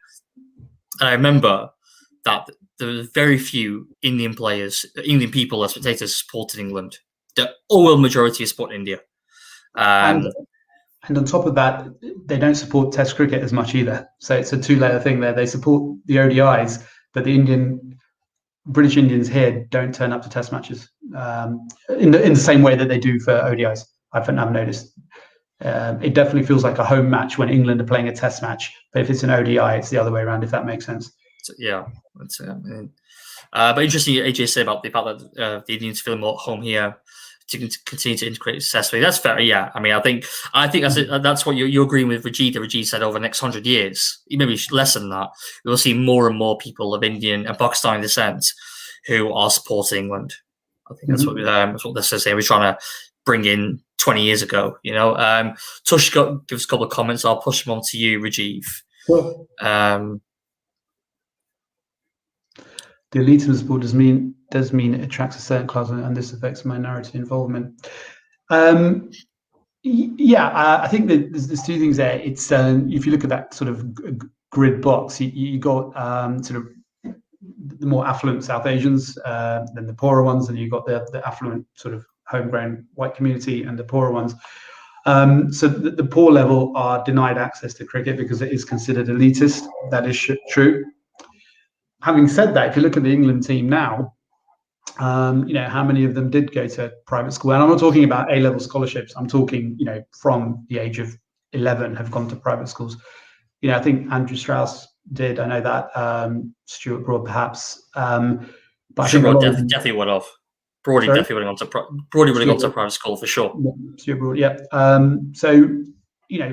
Speaker 1: I remember that there were very few Indian people as spectators supported England. The overwhelming majority support India.
Speaker 2: And on top of that, they don't support Test cricket as much either. So it's a 2-layer thing there. They support the ODIs, but the British Indians here don't turn up to Test matches in the same way that they do for ODIs. I've noticed. It definitely feels like a home match when England are playing a Test match, but if it's an ODI, it's the other way around. If that makes sense.
Speaker 1: Yeah, but interesting. AJ said about the fact that the Indians feel more at home here. to continue to integrate successfully. That's fair. Yeah, I mean, I think that's what you're agreeing with Rajid. Rajid said over the next 100 years, maybe less than that, we'll see more and more people of Indian and Pakistani descent who are supporting England. I think that's what this is saying. We're trying to bring in 20 years ago. Tush gives a couple of comments. I'll push them on to you, Rajiv.
Speaker 2: Sure. The elitism support does mean it attracts a certain class, and this affects minority involvement. I think that there's two things there. It's if you look at that sort of grid box, you got sort of the more affluent South Asians, then the poorer ones, and you've got the affluent sort of homegrown white community and the poorer ones. So the poor level are denied access to cricket because it is considered elitist. That is true. Having said that, if you look at the England team now, how many of them did go to private school? And I'm not talking about A-level scholarships. I'm talking, from the age of 11 have gone to private schools. I think Andrew Strauss did. I know that Stuart Broad perhaps. But I think
Speaker 1: definitely went off. Brody definitely would have gone to private school for sure.
Speaker 2: Stuart Broad, yeah. So,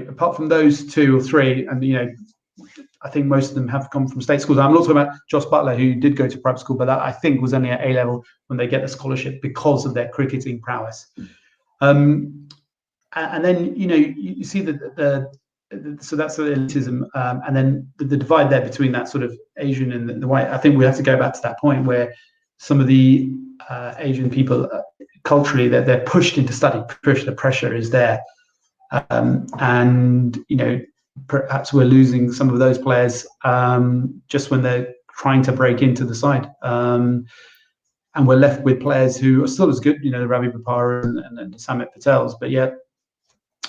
Speaker 2: apart from those two or three, and I think most of them have come from state schools. I'm not talking about Josh Butler, who did go to private school, but that I think was only at A level when they get the scholarship because of their cricketing prowess. And then you see so that's the elitism, and then the divide there between that sort of Asian and the white. I think we have to go back to that point where some of the Asian people culturally they're pushed into study. The pressure is there, and perhaps we're losing some of those players just when they're trying to break into the side. And we're left with players who are still as good, the Ravi Bopara and the Samit Patels, but yet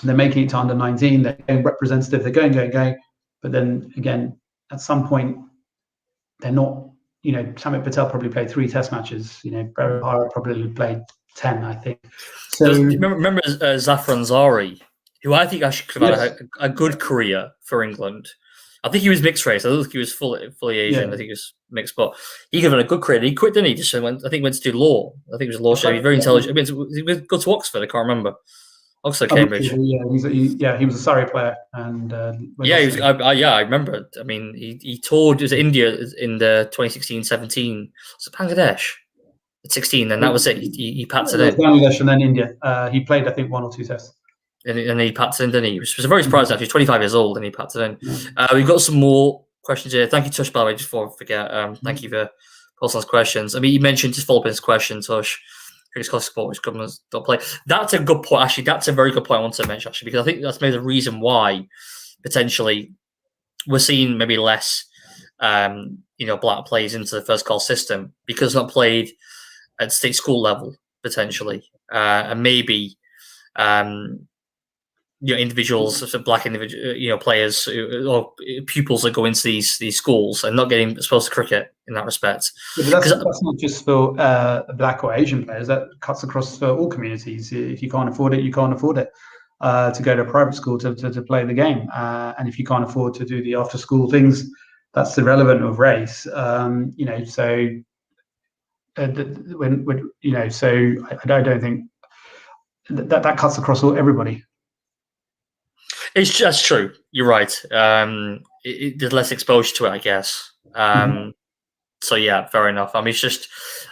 Speaker 2: they're making it to under 19, they're going representative, they're going. But then again, at some point, they're not, Samit Patel probably played 3 test matches, Ravi Bopara probably played 10, I think. So
Speaker 1: remember Zafran Zari, who I think actually could have had a good career for England. I think he was mixed race. I don't think he was fully Asian. I think he was mixed, but he could have had a good career. He quit, didn't he? Just went to do law. I think it was law. He was very intelligent. I mean, he would go to Oxford. I can't remember. Oxford, Cambridge.
Speaker 2: He was a Surrey player, and
Speaker 1: I remember. I mean, he toured. It was India in the 2016-17. Was it Bangladesh at 16? And that was it. He packed it in.
Speaker 2: Bangladesh and then India. He played, I think, 1 or 2 tests.
Speaker 1: And he packed it in, didn't he? Which was very surprised, actually. He's 25 years old and he packed it in. We've got some more questions here. Thank you, Tush, by the way, just before I forget. Thank you for posting those questions. I mean, you mentioned, just follow up on this question, Tush, cricket scholarship support, which governments don't play. That's a good point, actually. That's a very good point I want to mention, actually, because I think that's maybe the reason why, potentially, we're seeing maybe less, black players into the first call system, because it's not played at state school level, potentially. And maybe... individuals, black individual, players or pupils that go into these schools and not getting exposed to cricket in that respect.
Speaker 2: Yeah, but that's not just for black or Asian players. That cuts across for all communities. If you can't afford it, you can't afford it to go to a private school to play the game. And if you can't afford to do the after school things, that's irrelevant of race. So I don't think that cuts across everybody.
Speaker 1: It's just true. You're right. There's less exposure to it, I guess. So yeah, fair enough. I mean,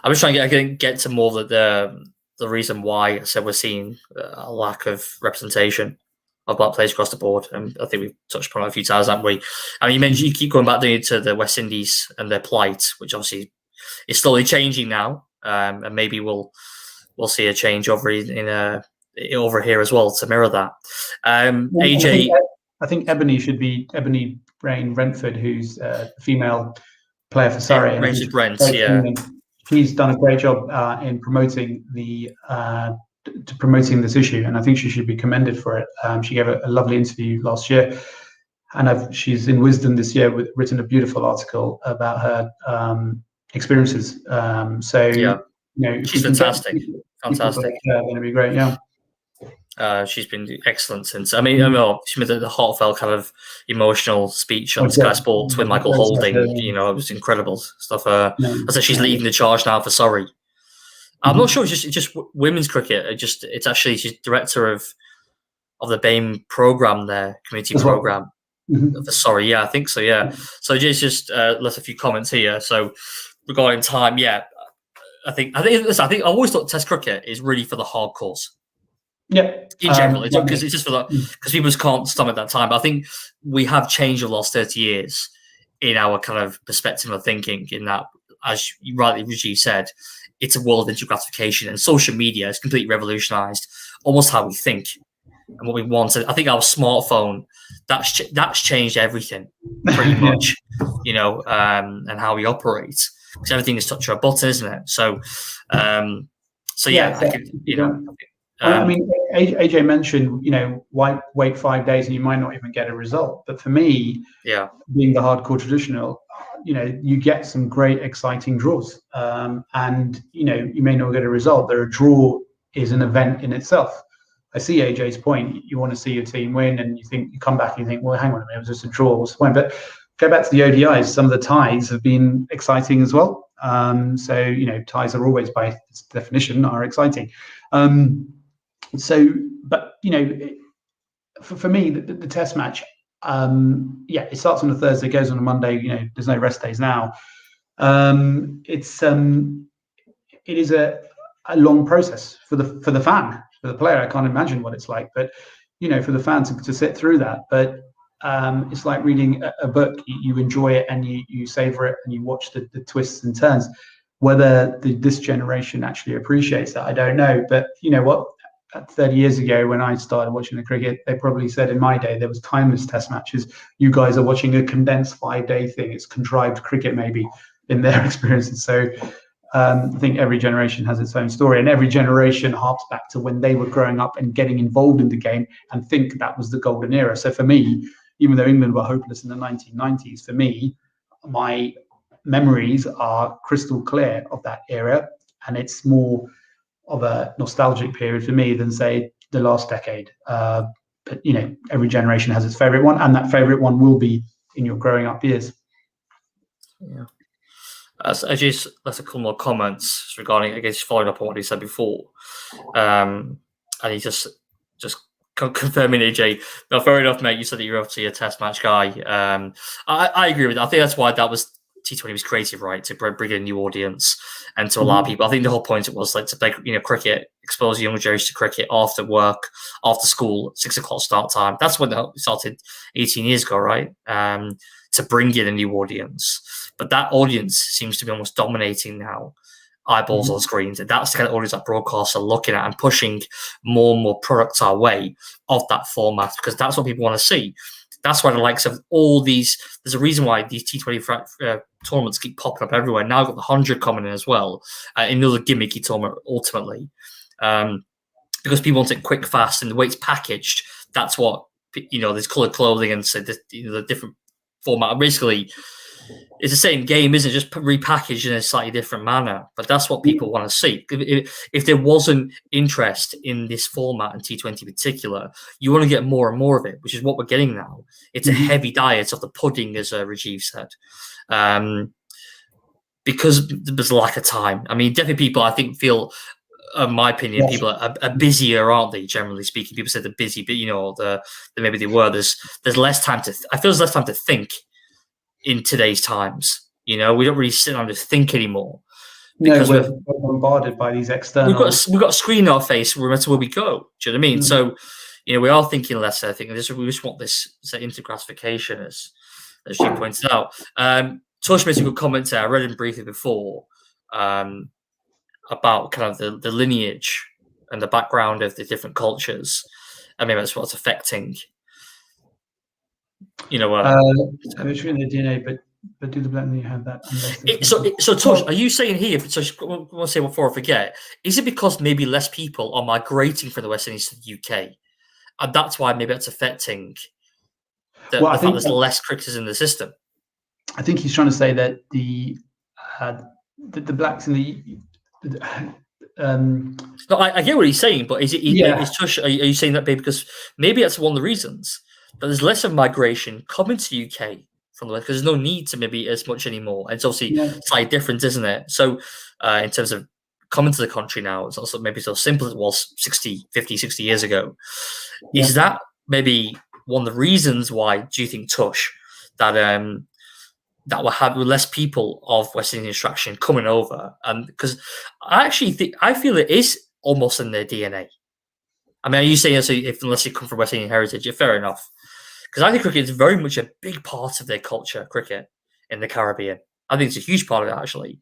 Speaker 1: I was trying to get to more of the reason why I said we're seeing a lack of representation of black players across the board, and I think we've touched upon it a few times, haven't we? I mean, you mentioned you keep going back to the West Indies and their plight, which obviously is slowly changing now, and maybe we'll see a change over here as well to mirror that. AJ,
Speaker 2: I think Ebony Brain Brentford, who's a female player for Surrey.
Speaker 1: Brentford Brent,
Speaker 2: She's done a great job in promoting promoting this issue, and I think she should be commended for it. She gave a lovely interview last year, and she's in Wisdom this year written a beautiful article about her experiences.
Speaker 1: She's fantastic. Fantastic.
Speaker 2: Going to be great. Yeah.
Speaker 1: She's been excellent since. I mean, she made the heartfelt kind of emotional speech on Sky Sports with Michael Holding. It was incredible stuff. I said she's leading the charge now for Surrey. I'm not sure. It's just women's cricket. It's actually she's director of the BAME program there, community
Speaker 2: As well.
Speaker 1: program.
Speaker 2: Mhm.
Speaker 1: Sorry, yeah, I think so. Yeah. So just left a few comments here. So regarding time, yeah, I think I always thought Test cricket is really for the hardcores.
Speaker 2: Yeah.
Speaker 1: In general, because it's just for
Speaker 2: Mm.
Speaker 1: because people just can't stomach that time. But I think we have changed the last 30 years in our kind of perspective of thinking. In that, as you rightly, Rajiv said, it's a world of instant gratification, and social media has completely revolutionized almost how we think and what we want. I think our smartphone that's changed everything pretty much, and how we operate, because everything is touch of a button, isn't it? So, yeah, I could,
Speaker 2: I mean, AJ mentioned, why wait 5 days and you might not even get a result. But for me, being the hardcore traditional, you get some great, exciting draws, and you may not get a result. But a draw is an event in itself. I see AJ's point. You want to see your team win, and you come back and you think, well, hang on a minute, it was just a draw. What's the point? But go back to the ODIs. Some of the ties have been exciting as well. So ties are always, by its definition, are exciting. But for me, the test match, it starts on a Thursday, goes on a Monday. There's no rest days now. It is a long process for the fan. For the player, I can't imagine what it's like, but for the fan to sit through that. But it's like reading a book. You enjoy it and you savor it and you watch the twists and turns. Whether this generation actually appreciates that, I don't know. But you know what? 30 years ago, when I started watching the cricket, they probably said in my day there was timeless test matches. You guys are watching a condensed 5-day thing. It's contrived cricket, maybe, in their experiences. So I think every generation has its own story, and every generation harps back to when they were growing up and getting involved in the game and think that was the golden era. So for me, even though England were hopeless in the 1990s, for me, my memories are crystal clear of that era, and it's more of a nostalgic period for me than, say, the last decade. But every generation has its favorite one, and that favorite one will be in your growing up years.
Speaker 1: Yeah. That's a couple more comments regarding, I guess, following up on what he said before, and he just confirming, AJ. No, fair enough, mate. You said that you're obviously a test match guy. I agree with that. I think that's why that was T20 was creative, right? To bring in a new audience and to allow people. I think the whole point was like to play, cricket, expose young generation to cricket after work, after school, 6 o'clock start time. That's when it started 18 years ago, right? To bring in a new audience. But that audience seems to be almost dominating now. Eyeballs on screens. And that's the kind of audience that broadcasts are looking at and pushing more and more products our way of that format, because that's what people want to see. That's why the likes of all these, there's a reason why these T20 tournaments keep popping up everywhere. Now I've got the 100 coming in as well. Another gimmicky tournament, ultimately. Because people want it quick, fast, and the way it's packaged, that's what, there's coloured clothing and so the different format. Basically, it's the same game, isn't it? Just repackaged in a slightly different manner. But that's what people want to see. If there wasn't interest in this format in T20 in particular, you want to get more and more of it, which is what we're getting now. It's a heavy diet of the pudding, as Rajiv said, because there's a lack of time. I mean, definitely people, I think, feel, in my opinion, people are busier, aren't they? Generally speaking, people say they're busy, but maybe they were. There's less time to. I feel there's less time to think in today's times. We don't really sit down to think anymore because
Speaker 2: we're bombarded by these external.
Speaker 1: We've got a screen in our face no matter where we go. Do you know what I mean? So, we are thinking less. I think we just want this instant gratification, as she pointed out. Tosh made a good comment there. I read him briefly before about kind of the lineage and the background of the different cultures. I mean, that's what's affecting.
Speaker 2: It's in the DNA, but do the blend you have that?
Speaker 1: So Tosh, are you saying here? So I want to say before I forget, is it because maybe less people are migrating from the West Indies to the UK, and that's why maybe that's affecting the fact there's less cricketers in the system?
Speaker 2: I think he's trying to say that the blacks in the.
Speaker 1: No, I get what he's saying, but is it? Is Tosh, are you saying that because maybe that's one of the reasons that there's less of migration coming to the UK from the West, because there's no need to maybe as much anymore. And it's obviously slightly different, isn't it? So in terms of come into the country now. It's also maybe so simple as it was 50, 60 years ago.
Speaker 2: Yeah.
Speaker 1: Is that maybe one of the reasons why do you think, Tush, that that will have less people of West Indian extraction coming over? And because I feel it is almost in their DNA. I mean, are you saying so if unless you come from West Indian heritage? Yeah, fair enough. Because I think cricket is very much a big part of their culture, cricket in the Caribbean. I think it's a huge part of it, actually.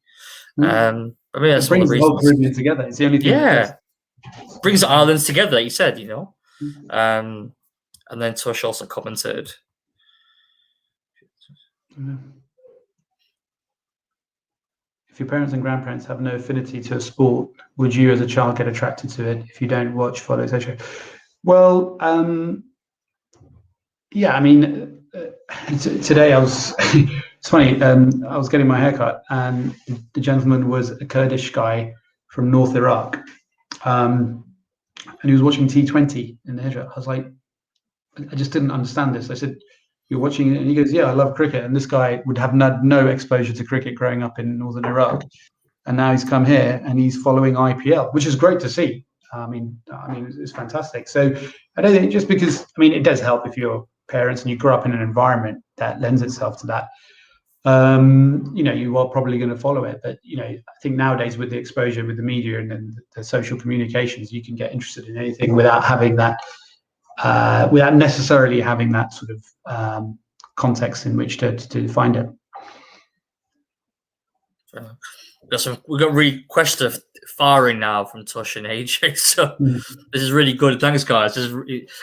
Speaker 1: I mean, that's
Speaker 2: it brings
Speaker 1: one of the
Speaker 2: the whole
Speaker 1: reasons.
Speaker 2: Caribbean together. It's the only thing that does.
Speaker 1: Brings the islands together, like you said, and then Tush also commented.
Speaker 2: If your parents and grandparents have no affinity to a sport, would you as a child get attracted to it if you don't watch, follow, etc.? Well, yeah, I mean, today I was, it's funny, I was getting my haircut and the gentleman was a Kurdish guy from North Iraq. And he was watching T20 in the hijra. I was like, I just didn't understand this. I said, "You're watching it?" And he goes, "Yeah, I love cricket." And this guy would have had no exposure to cricket growing up in northern Iraq, and now he's come here and he's following IPL, which is great to see. I mean, it's fantastic. So I don't think just because it does help if you're parents and you grow up in an environment that lends itself to that. You are probably going to follow it, but I think nowadays with the exposure with the media and then the social communications, you can get interested in anything without having that. Without necessarily having that sort of context in which to find it.
Speaker 1: We've got requests of firing now from Tush and AJ, so this is really good. Thanks, guys.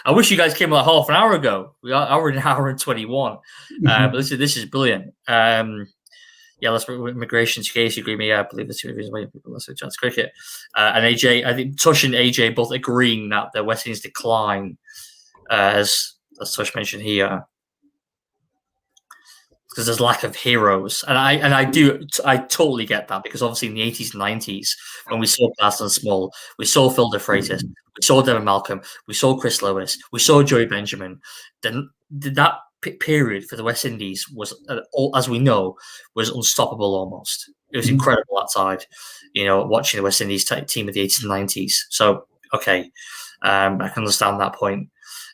Speaker 1: I wish you guys came like half an hour ago. We are an hour and 21, but this is brilliant. Let's immigration case. You agree with me? I believe that's the reason why people listen to chance cricket. And AJ, I think Tush and AJ both agreeing that the West Indies decline. As Tush mentioned here, because there's lack of heroes, and I totally get that, because obviously in the 80s and 90s when we saw Gladstone Small, we saw Phil de Freitas, we saw Devon Malcolm, we saw Chris Lewis, we saw Joey Benjamin. Then that period for the West Indies was, as we know, was unstoppable almost. It was incredible that side, watching the West Indies team of the 80s and 90s. So okay, I can understand that point.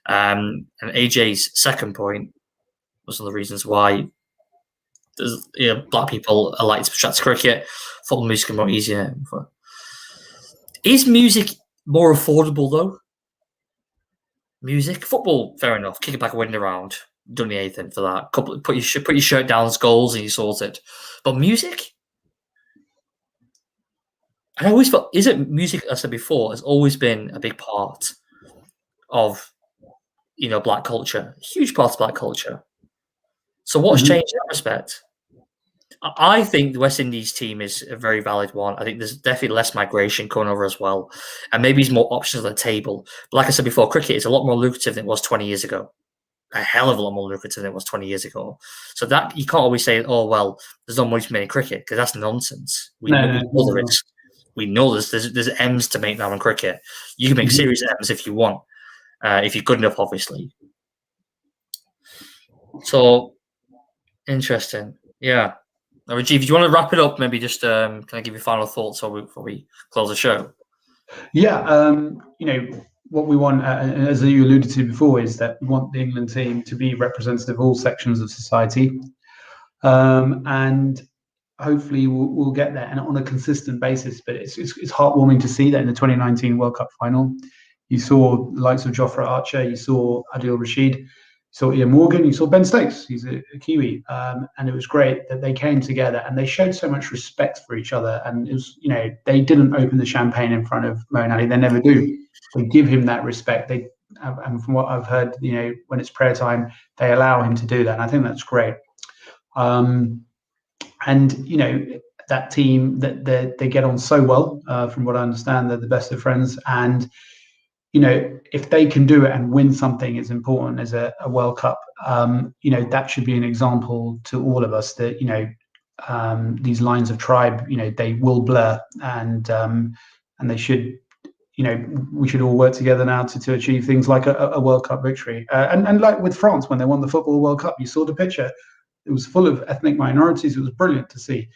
Speaker 1: And AJ's second point was one of the reasons why black people are likely to attract to cricket. Football music is more easier. Is music more affordable though? Music, football, fair enough. Kick it back a window around. Don't need anything for that. Put your shirt down as goals and you sort it. But music, I always felt music, as I said before, has always been a big part of black culture, a huge part of black culture. So what's changed in that respect? I think the West Indies team is a very valid one. I think there's definitely less migration coming over as well, and maybe there's more options on the table. But like I said before, cricket is a lot more lucrative than it was 20 years ago. A hell of a lot more lucrative than it was 20 years ago. So that you can't always say, "Oh well, there's no money to make in cricket," because that's nonsense. We know there is. We know there's M's to make now in cricket. You can make serious M's if you want. If you're good enough, obviously. So interesting, yeah. Now, Rajiv, do you want to wrap it up? Maybe just can I give you final thoughts before we close the show?
Speaker 2: Yeah, what we want, as you alluded to before, is that we want the England team to be representative of all sections of society, and hopefully we'll get there, and on a consistent basis. But it's heartwarming to see that in the 2019 World Cup final, you saw the likes of Jofra Archer, you saw Adil Rashid, you saw Ian Morgan, you saw Ben Stokes, he's a Kiwi, and it was great that they came together and they showed so much respect for each other. And it was, they didn't open the champagne in front of Moeen Ali, they never do. They give him that respect. And from what I've heard, when it's prayer time, they allow him to do that. And I think that's great. That team, that they get on so well. From what I understand, they're the best of friends. And if they can do it and win something as important as a World Cup, that should be an example to all of us that these lines of tribe, they will blur, and they should. We should all work together now to achieve things like a World Cup victory. And like with France, when they won the Football World Cup, you saw the picture. It was full of ethnic minorities. It was brilliant to see.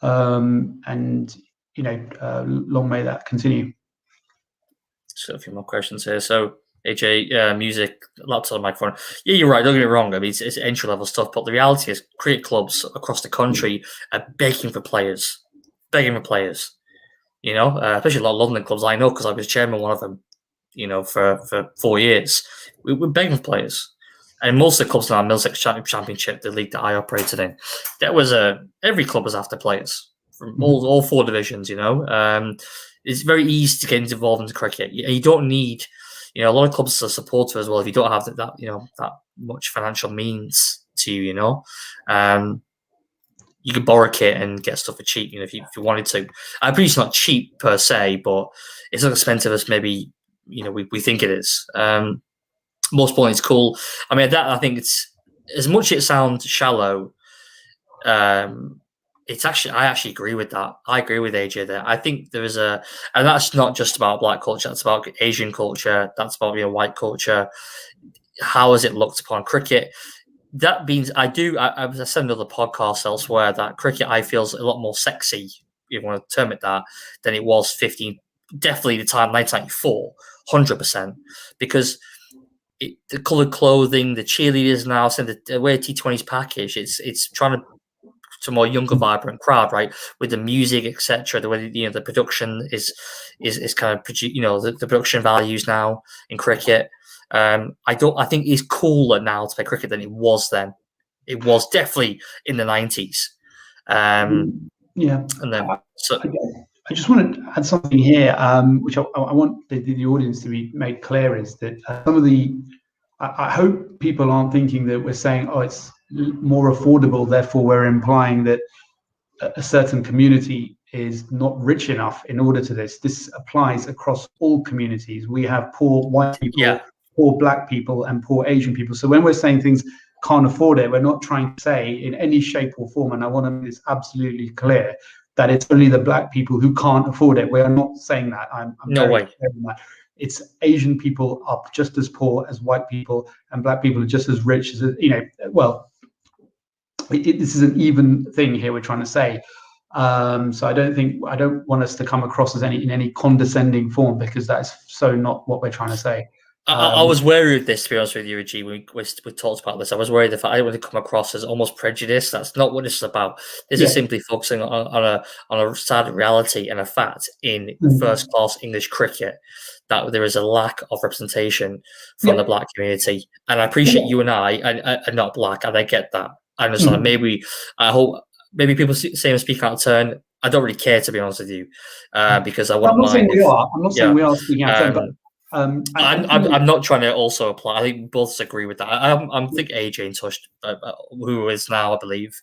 Speaker 2: And long may that continue.
Speaker 1: So a few more questions here. So AJ, music, laptop, microphone. Yeah, you're right. Don't get me wrong. I mean, it's entry level stuff, but the reality is, cricket clubs across the country are begging for players. Especially a lot of London clubs. I know because I was chairman of one of them. For 4 years, we're begging for players, and most of the clubs in our Middlesex Championship, the league that I operated in, every club was after players from all 4 divisions. It's very easy to get involved into cricket. You don't need, a lot of clubs are supportive as well. If you don't have that much financial means to, you could borrow kit and get stuff for cheap. If you wanted to. I appreciate it's not cheap per se, but it's not expensive as maybe we think it is. Most importantly, it's cool. I mean, I think it's, as much as it sounds shallow. It's actually, I actually agree with that. I agree with AJ there. I think there is and that's not just about Black culture. That's about Asian culture. That's about white culture. How has it looked upon cricket? That means I said in other podcasts elsewhere that cricket I feel is a lot more sexy, if you want to term it that, than it was definitely the time 1994, 100%, because the coloured clothing, the cheerleaders now, saying the way T20's package, it's trying to more younger, vibrant crowd, right? With the music, etc. The way the production is kind of the production values now in cricket. I think it's cooler now to play cricket than it was then. It was definitely in the 90s.
Speaker 2: Yeah,
Speaker 1: and then
Speaker 2: I just want to add something here, which I want the audience to be made clear, is that some of the. I hope people aren't thinking that we're saying, oh, it's more affordable, therefore we're implying that a certain community is not rich enough in order to this. This applies across all communities. We have poor white people, poor Black people, and poor Asian people. So when we're saying things can't afford it, we're not trying to say in any shape or form, and I want to make this absolutely clear, that it's only the Black people who can't afford it. We are not saying that. I'm
Speaker 1: no way.
Speaker 2: Clear on that. It's Asian people are just as poor as white people, and Black people are just as rich as this is an even thing here we're trying to say. So I don't want us to come across as in any condescending form, because that's so not what we're trying to say.
Speaker 1: I was wary of this, to be honest with you, Rajiv. We talked about this. I was worried that I didn't want to come across as almost prejudiced. That's not what this is about. This is simply focusing on a sad reality and a fact in first class English cricket, that there is a lack of representation from the Black community. And I appreciate you and I are not Black, and I get that. I understand. Maybe people say I'm speaking out of turn. I don't really care, to be honest with you, because I wouldn't mind.
Speaker 2: I'm not saying we are speaking out of turn, but
Speaker 1: I'm not trying to also apply. I think both agree with that. I think AJ and Tush, who is now, I believe,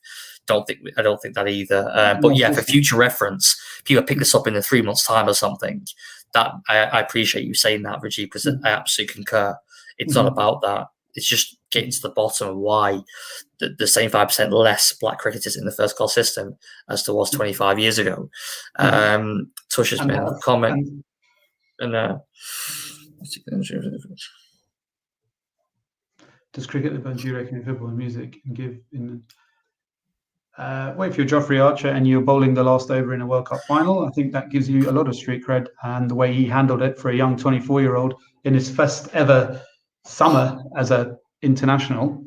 Speaker 1: I don't think that either. But yeah, for future reference, people pick this up in 3 months' time or something. That I appreciate you saying that, Rajiv, because I absolutely concur. It's not about that. It's just getting to the bottom of why the same 5% less Black cricketers in the first class system as there was 25 years ago. Tush has made a comment.
Speaker 2: Does cricket live on, do you reckon, in football and music, and give in? Well, if you're Geoffrey Archer and you're bowling the last over in a World Cup final, I think that gives you a lot of street cred, and the way he handled it for a young 24-year-old in his first ever summer as a international.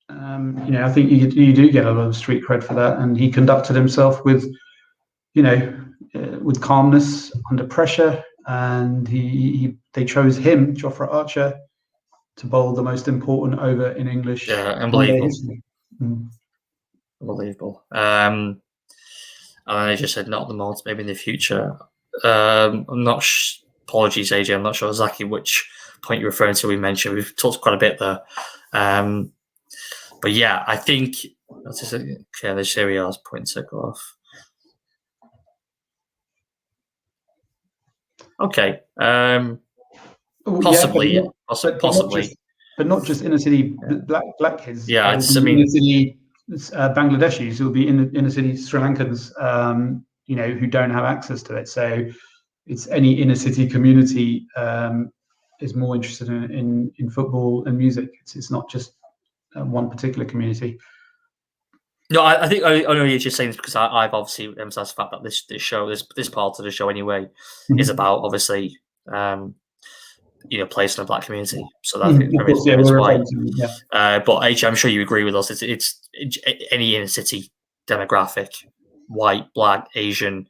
Speaker 2: I think you do get a lot of street cred for that, and he conducted himself with, with calmness under pressure, and they chose him, Geoffrey Archer, to bowl the most important over in English history.
Speaker 1: Unbelievable. And I just said not at the moment, maybe in the future. I'm not. Apologies, AJ. I'm not sure exactly which point you're referring to. We've talked quite a bit there. But yeah, I think that's just okay. This here we are. Point to go off. Okay. Possibly.
Speaker 2: But not just inner city black kids.
Speaker 1: Yeah,
Speaker 2: inner city Bangladeshis who will be inner city Sri Lankans, who don't have access to it. So it's any inner city community is more interested in football and music. It's not just one particular community.
Speaker 1: No, I think I know you're just saying this because I've obviously emphasised the fact that this part of the show anyway is about obviously placed in the black community. So I think
Speaker 2: Of course, yeah,
Speaker 1: is
Speaker 2: we're
Speaker 1: why.
Speaker 2: referring to, yeah.
Speaker 1: But I'm sure you agree with us. It's any inner city demographic, white, black, Asian,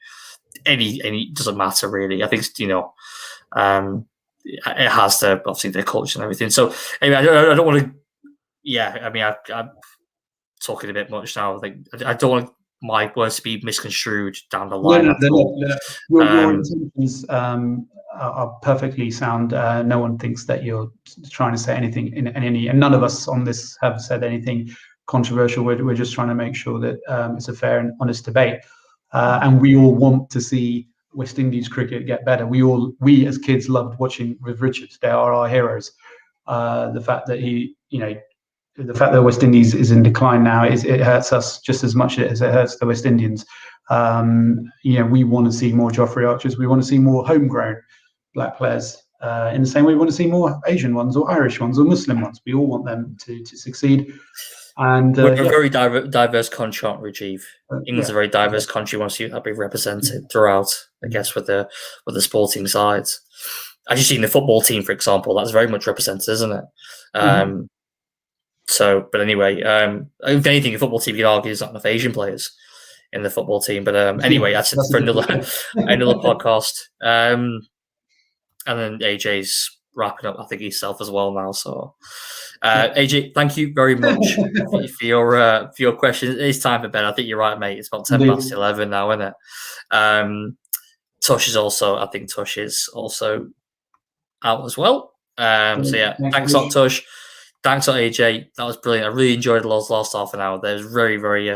Speaker 1: any doesn't matter really. I think it has their culture and everything. So anyway, I don't want to. Yeah, I mean, I'm talking a bit much now. I don't want my words to be misconstrued down the line at all.
Speaker 2: Your intentions are perfectly sound. No one thinks that you're trying to say anything and none of us on this have said anything controversial. We're just trying to make sure that it's a fair and honest debate, and we all want to see West Indies cricket get better. We as kids loved watching Viv Richards. They are our heroes. The fact that the fact that West Indies is in decline now it hurts us just as much as it hurts the West Indians. We want to see more Joffrey Archers. We want to see more homegrown black players. In the same way, we want to see more Asian ones or Irish ones or Muslim ones. We all want them to succeed. And
Speaker 1: we're a very diverse country, aren't we, Rajiv? England's a very diverse country. Wants to be represented throughout, I guess, with the sporting sides. As you see in the football team, for example, that's very much represented, isn't it? So, but anyway, if anything, the football team, you could argue, there's not enough Asian players in the football team. But anyway, that's for another podcast. And then AJ's wrapping up, I think, himself as well now. So, AJ, thank you very much for your questions. It is time for bed. I think you're right, mate. It's about 11 now, isn't it? Tush is also out as well. So yeah, thanks a lot, Tush. Thanks a lot, AJ. That was brilliant. I really enjoyed the last half an hour. That was very, very,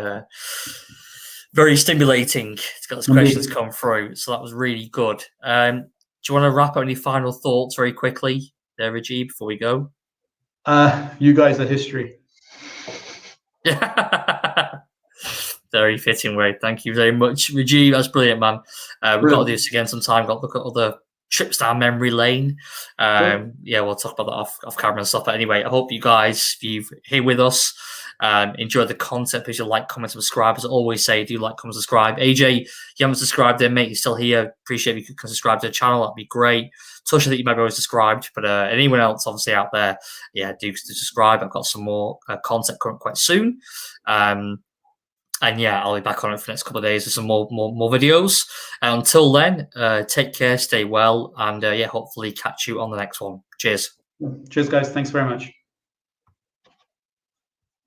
Speaker 1: very stimulating to get those questions come through. So that was really good. Do you want to wrap up any final thoughts very quickly there, Rajiv, before we go?
Speaker 2: You guys are history.
Speaker 1: Very fitting way. Thank you very much, Rajiv. That's brilliant, man. We've got to do this again sometime. Got to look at other trips down memory lane. Yeah, we'll talk about that off camera and stuff. But anyway, I hope you guys, if you're here with us, enjoy the content. Please like, comment, subscribe. As I always say, do like, comment, subscribe. AJ, you haven't subscribed there, mate. You're still here. Appreciate if you could subscribe to the channel. That'd be great. Tush, I think you might be already subscribed, but anyone else obviously out there, yeah, do subscribe. I've got some more content coming quite soon. And yeah, I'll be back on it for the next couple of days with some more videos. Until then, take care, stay well, and yeah, hopefully catch you on the next one. Cheers.
Speaker 2: Cheers, guys. Thanks very much.